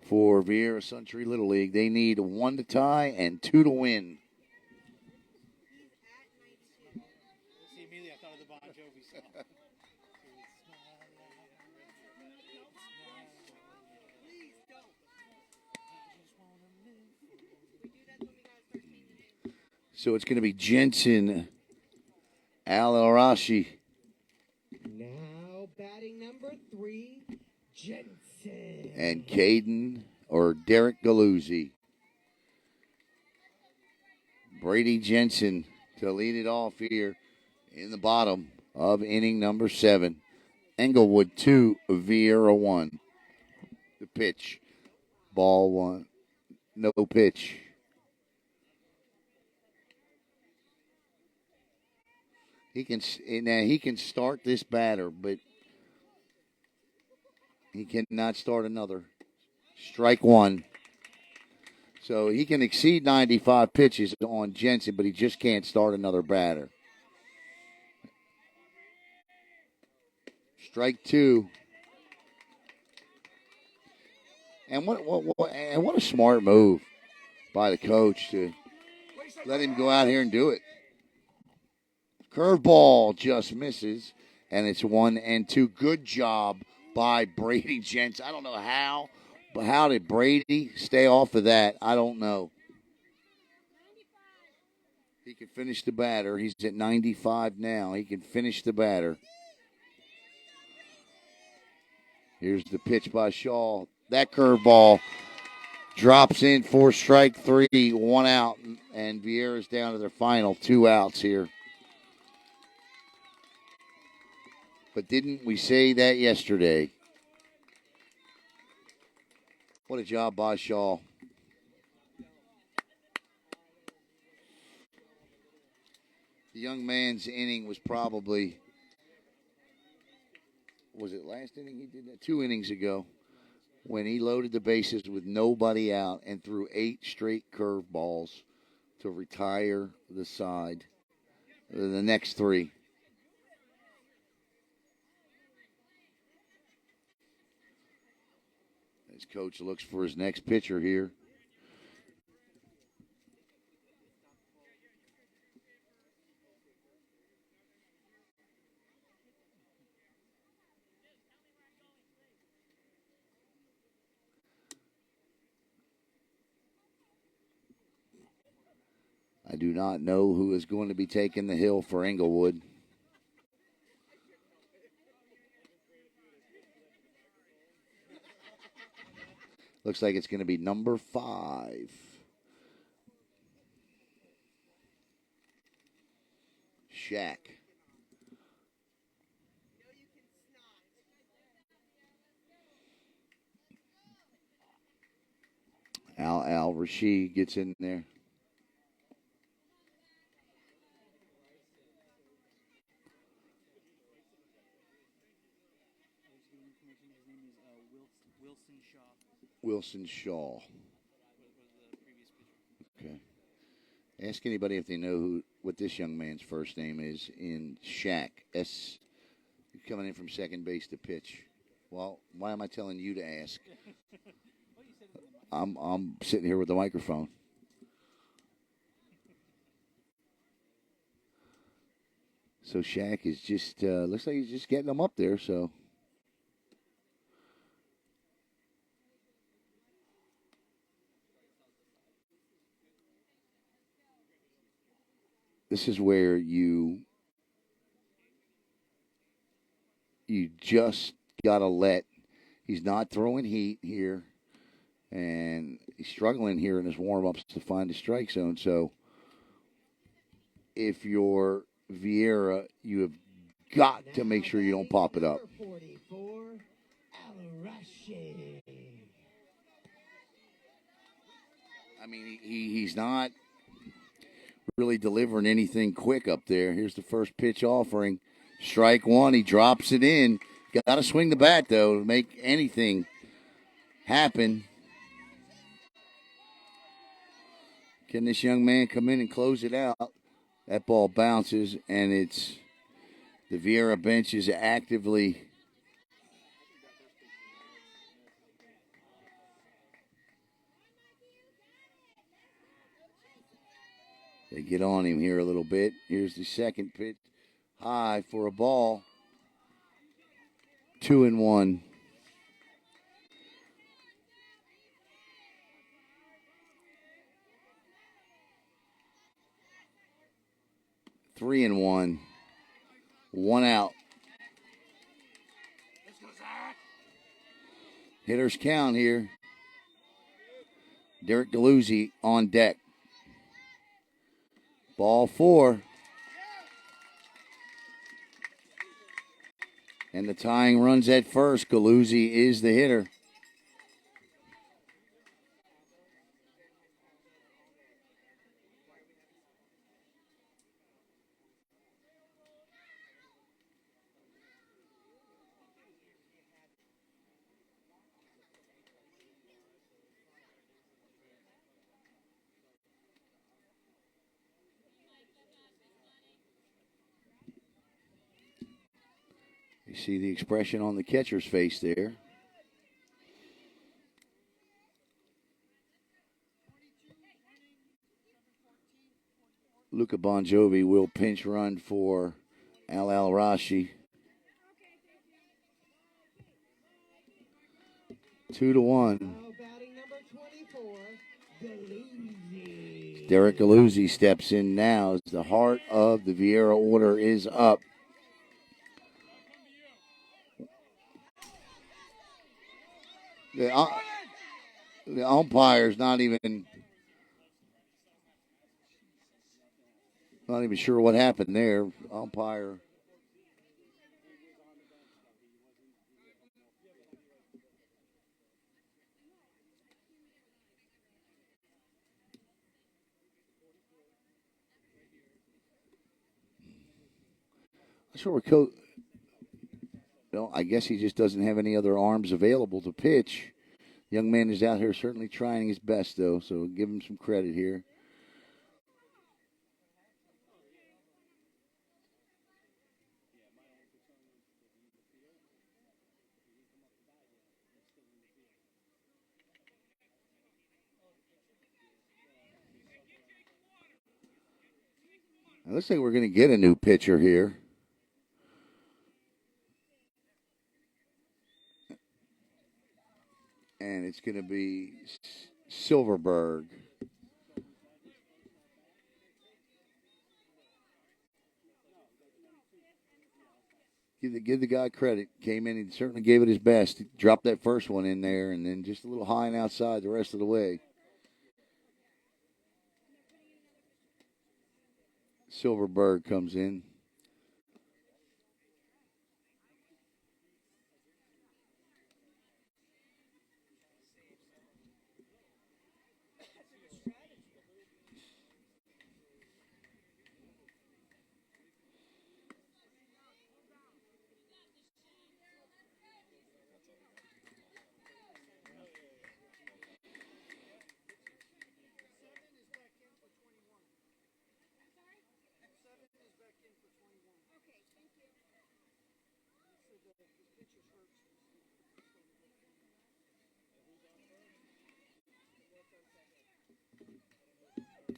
For Viera Suntree Little League, they need 1 to tie and 2 to win. See, immediately I thought of the Bon Jovi song. So it's going to be Jensen, Al Arashi, Now batting number 3, Jensen. and Caden or Derek Galuzzi. Brady Jensen to lead it off here in the bottom of inning number 7. Englewood 2, Viera 1. The pitch. Ball 1. No pitch. He can start this batter, but he cannot start another. Strike 1. So he can exceed 95 pitches on Jensen, but he just can't start another batter. Strike 2. And what a smart move by the coach to let him go out here and do it. Curveball just misses, and it's 1-2. Good job by Brady Jensen. I don't know how, but how did Brady stay off of that? I don't know. He can finish the batter. He's at 95 now. He can finish the batter. Here's the pitch by Shaw. That curveball drops in for strike 3, 1 out, and Viera's down to their final 2 outs here. But didn't we say that yesterday? What a job by Shaw. The young man's inning was probably, was it last inning he did that? 2 innings ago when he loaded the bases with nobody out and threw 8 straight curveballs to retire the side. The next 3. His coach looks for his next pitcher here. I do not know who is going to be taking the hill for Englewood. Looks like it's going to be number 5. Shaq. Al Rashid gets in there. Wilson Shaw. Okay. Ask anybody if they know what this young man's first name is in Shaq. S. Coming in from second base to pitch. Well, why am I telling you to ask? I'm sitting here with the microphone. So Shaq is just looks like he's just getting them up there. So. This is where you just got to let, he's not throwing heat here, and he's struggling here in his warm-ups to find the strike zone. So if you're Viera, you have got to make sure you don't pop it up. 44, Al-Arashi. I mean, he's not really delivering anything quick up there. Here's the first pitch offering. Strike 1. He drops it in. Got to swing the bat, though, to make anything happen. Can this young man come in and close it out? That ball bounces, and it's the Viera bench is actively they get on him here a little bit. Here's the second pitch. High for a ball. 2-1. Three and one. One out. Hitters count here. Derek Galuzzi on deck. Ball 4. And the tying runs at first. Galuzzi is the hitter. You see the expression on the catcher's face there. Luca Bon Jovi will pinch run for Al Rashi. 2-1. Batting number 24, Galuzzi. Derek Galuzzi steps in now as the heart of the Viera order is up. The umpire's not even sure what happened there. Umpire. Sure, coach. Well, I guess he just doesn't have any other arms available to pitch. Young man is out here certainly trying his best, though, so give him some credit here. It looks like we're going to get a new pitcher here. And it's going to be Silverberg. Give the guy credit. Came in and certainly gave it his best. He dropped that first one in there, and then just a little high and outside the rest of the way. Silverberg comes in.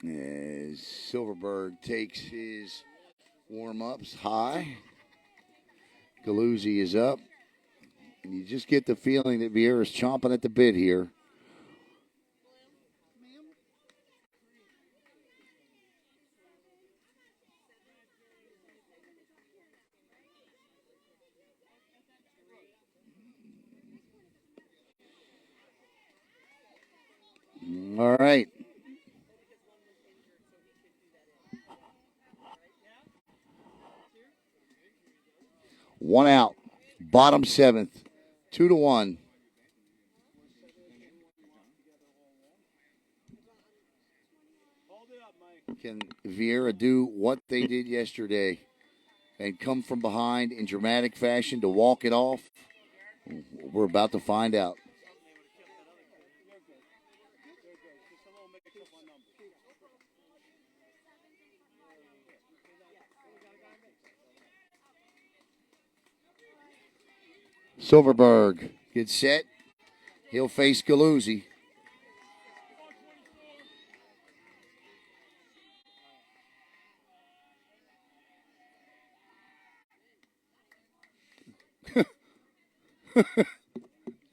As Silverberg takes his warm-ups high. Galuzzi is up. And you just get the feeling that Viera is chomping at the bit here. All right. One out. Bottom seventh. 2-1. Can Viera do what they did yesterday and come from behind in dramatic fashion to walk it off? We're about to find out. Silverberg gets set. He'll face Galuzzi.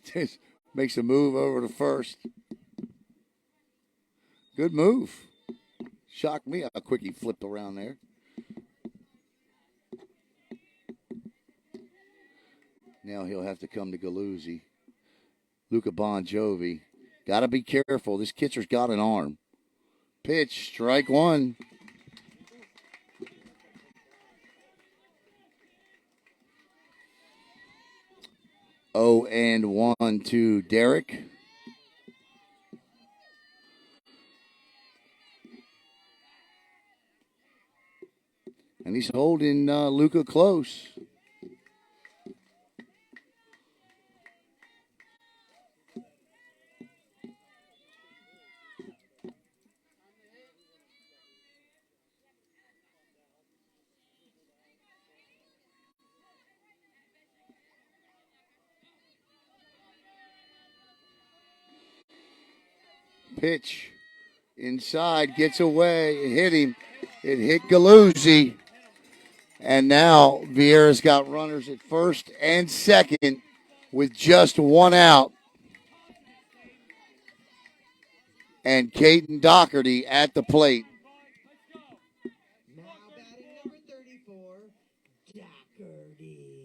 Just makes a move over to first. Good move. Shocked me how quick he flipped around there. Now he'll have to come to Galuzzi. Luca Bon Jovi. Got to be careful. This catcher's got an arm. Pitch, strike one. Oh, and 1 to Derek. And he's holding Luca close. Pitch inside, gets away, it hit him. It hit Galuzzi. And now Viera's got runners at first and second with just one out. And Caden Doherty at the plate. Now batting number 34, Doherty.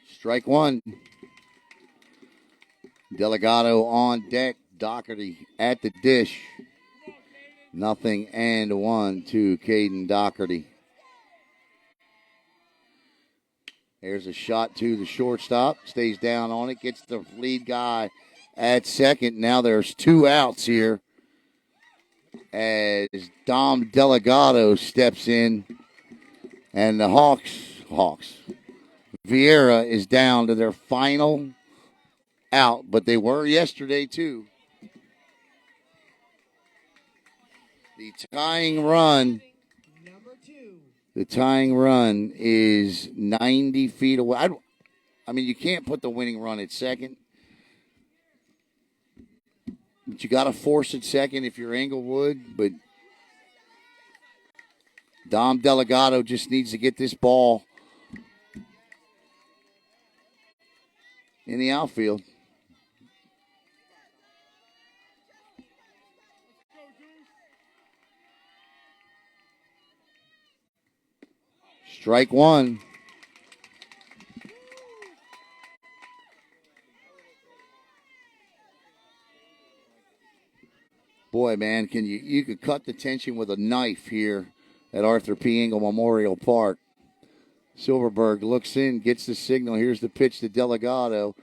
Strike one. Delgado on deck. Doherty at the dish. 0-1 to Caden Doherty. There's a shot to the shortstop. Stays down on it. Gets the lead guy at second. Now there's two outs here as Dom Delgado steps in. And the Hawks. Viera is down to their final out, but they were yesterday too. The tying run is 90 feet away. I mean, you can't put the winning run at second, but you got to force it second if you're Englewood. But Dom Delgado just needs to get this ball in the outfield. Strike one. Boy, man, you could cut the tension with a knife here at Arthur P. Engle Memorial Park. Silverberg looks in, gets the signal. Here's the pitch to Delgado.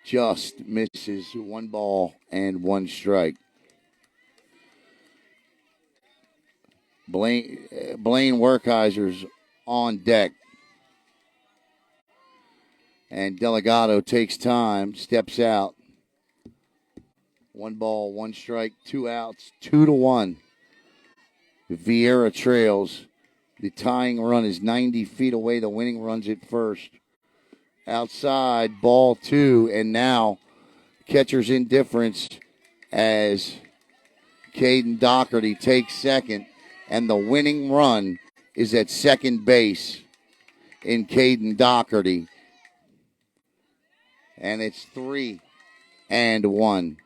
Just misses. 1 ball and 1 strike. Blaine Werkheiser's on deck. And Delgado takes time, steps out. 1 ball, 1 strike, 2 outs, 2-1. Viera trails. The tying run is 90 feet away. The winning run's at first. Outside, ball 2, and now catcher's indifference as Caden Doherty takes second, and the winning run is at second base in Caden Doherty. And it's 3-1.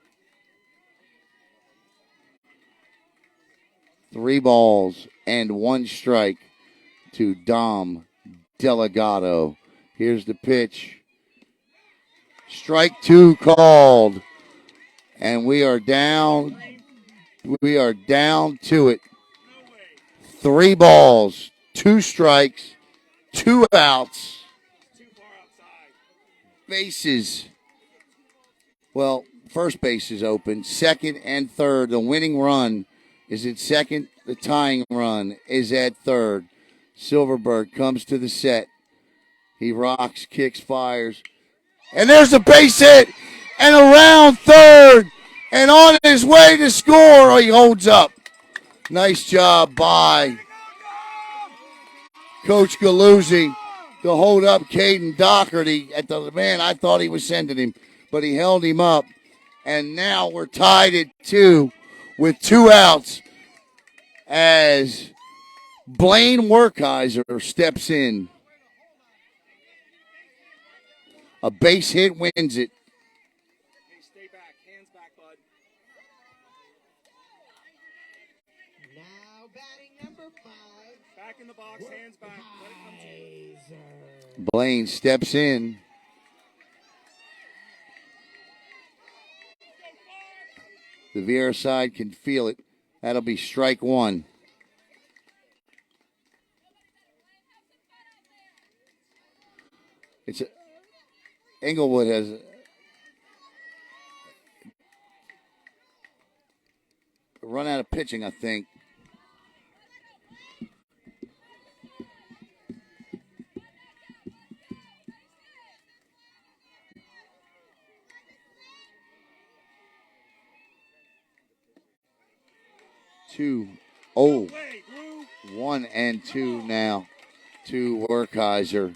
3 balls and 1 strike to Dom Delgado. Here's the pitch. Strike 2 called. And we are down. We are down to it. 3 balls, 2 strikes, 2 outs. Bases. Well, first base is open. Second and third. The winning run is at second. The tying run is at third. Silverberg comes to the set. He rocks, kicks, fires. And there's a base hit. And around third. And on his way to score. Oh, he holds up. Nice job by Coach Galuzzi to hold up Caden Doherty at the man. I thought he was sending him, but he held him up. And now we're tied at 2 with 2 outs as Blaine Werkheiser steps in. A base hit wins it. Hey, stay back. Hands back, bud. Now batting number 5. Back in the box. Hands back. Let it come to you. Blaine steps in. The Viera side can feel it. That'll be strike 1. It's Englewood has run out of pitching, I think. Two. Oh, 1 and 2 now to Werkheiser.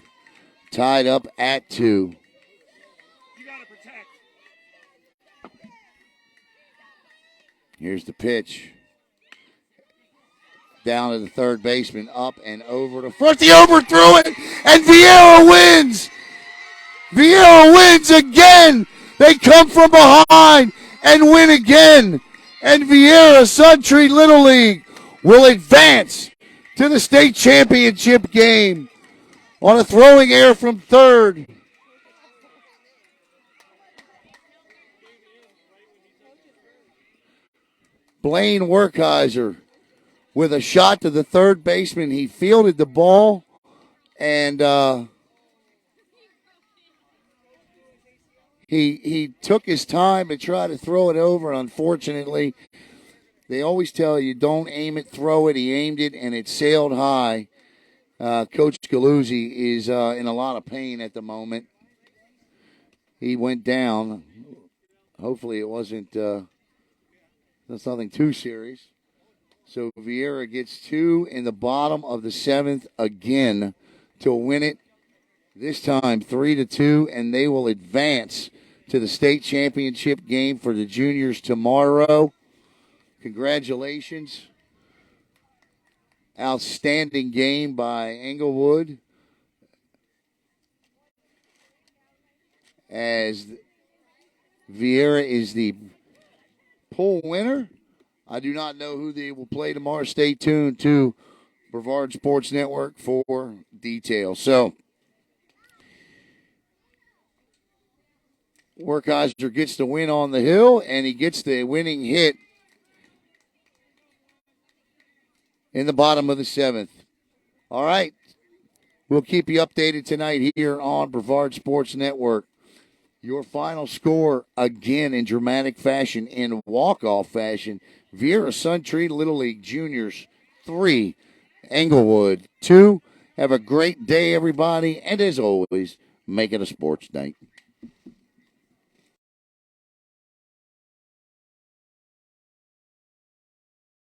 Tied up at 2. You gotta protect. Here's the pitch. Down to the third baseman, up and over to first. He overthrew it, and Viera wins. Viera wins again. They come from behind and win again. And Viera Suntree Little League will advance to the state championship game on a throwing error from third. Blaine Werkheiser with a shot to the third baseman. He fielded the ball and he took his time to try to throw it over. Unfortunately, they always tell you don't aim it, throw it. He aimed it and it sailed high. Coach Galuzzi is in a lot of pain at the moment. He went down. Hopefully it wasn't that's nothing too serious. So Viera gets 2 in the bottom of the 7th again to win it. This time 3-2, and they will advance to the state championship game for the juniors tomorrow. Congratulations. Outstanding game by Englewood as Viera is the poll winner. I do not know who they will play tomorrow. Stay tuned to Brevard Sports Network for details. So, Werkheiser gets the win on the hill, and he gets the winning hit in the bottom of the 7th. All right. We'll keep you updated tonight here on Brevard Sports Network. Your final score, again in dramatic fashion, in walk-off fashion, Viera Suntree Little League Juniors 3, Englewood 2. Have a great day, everybody, and as always, make it a sports night.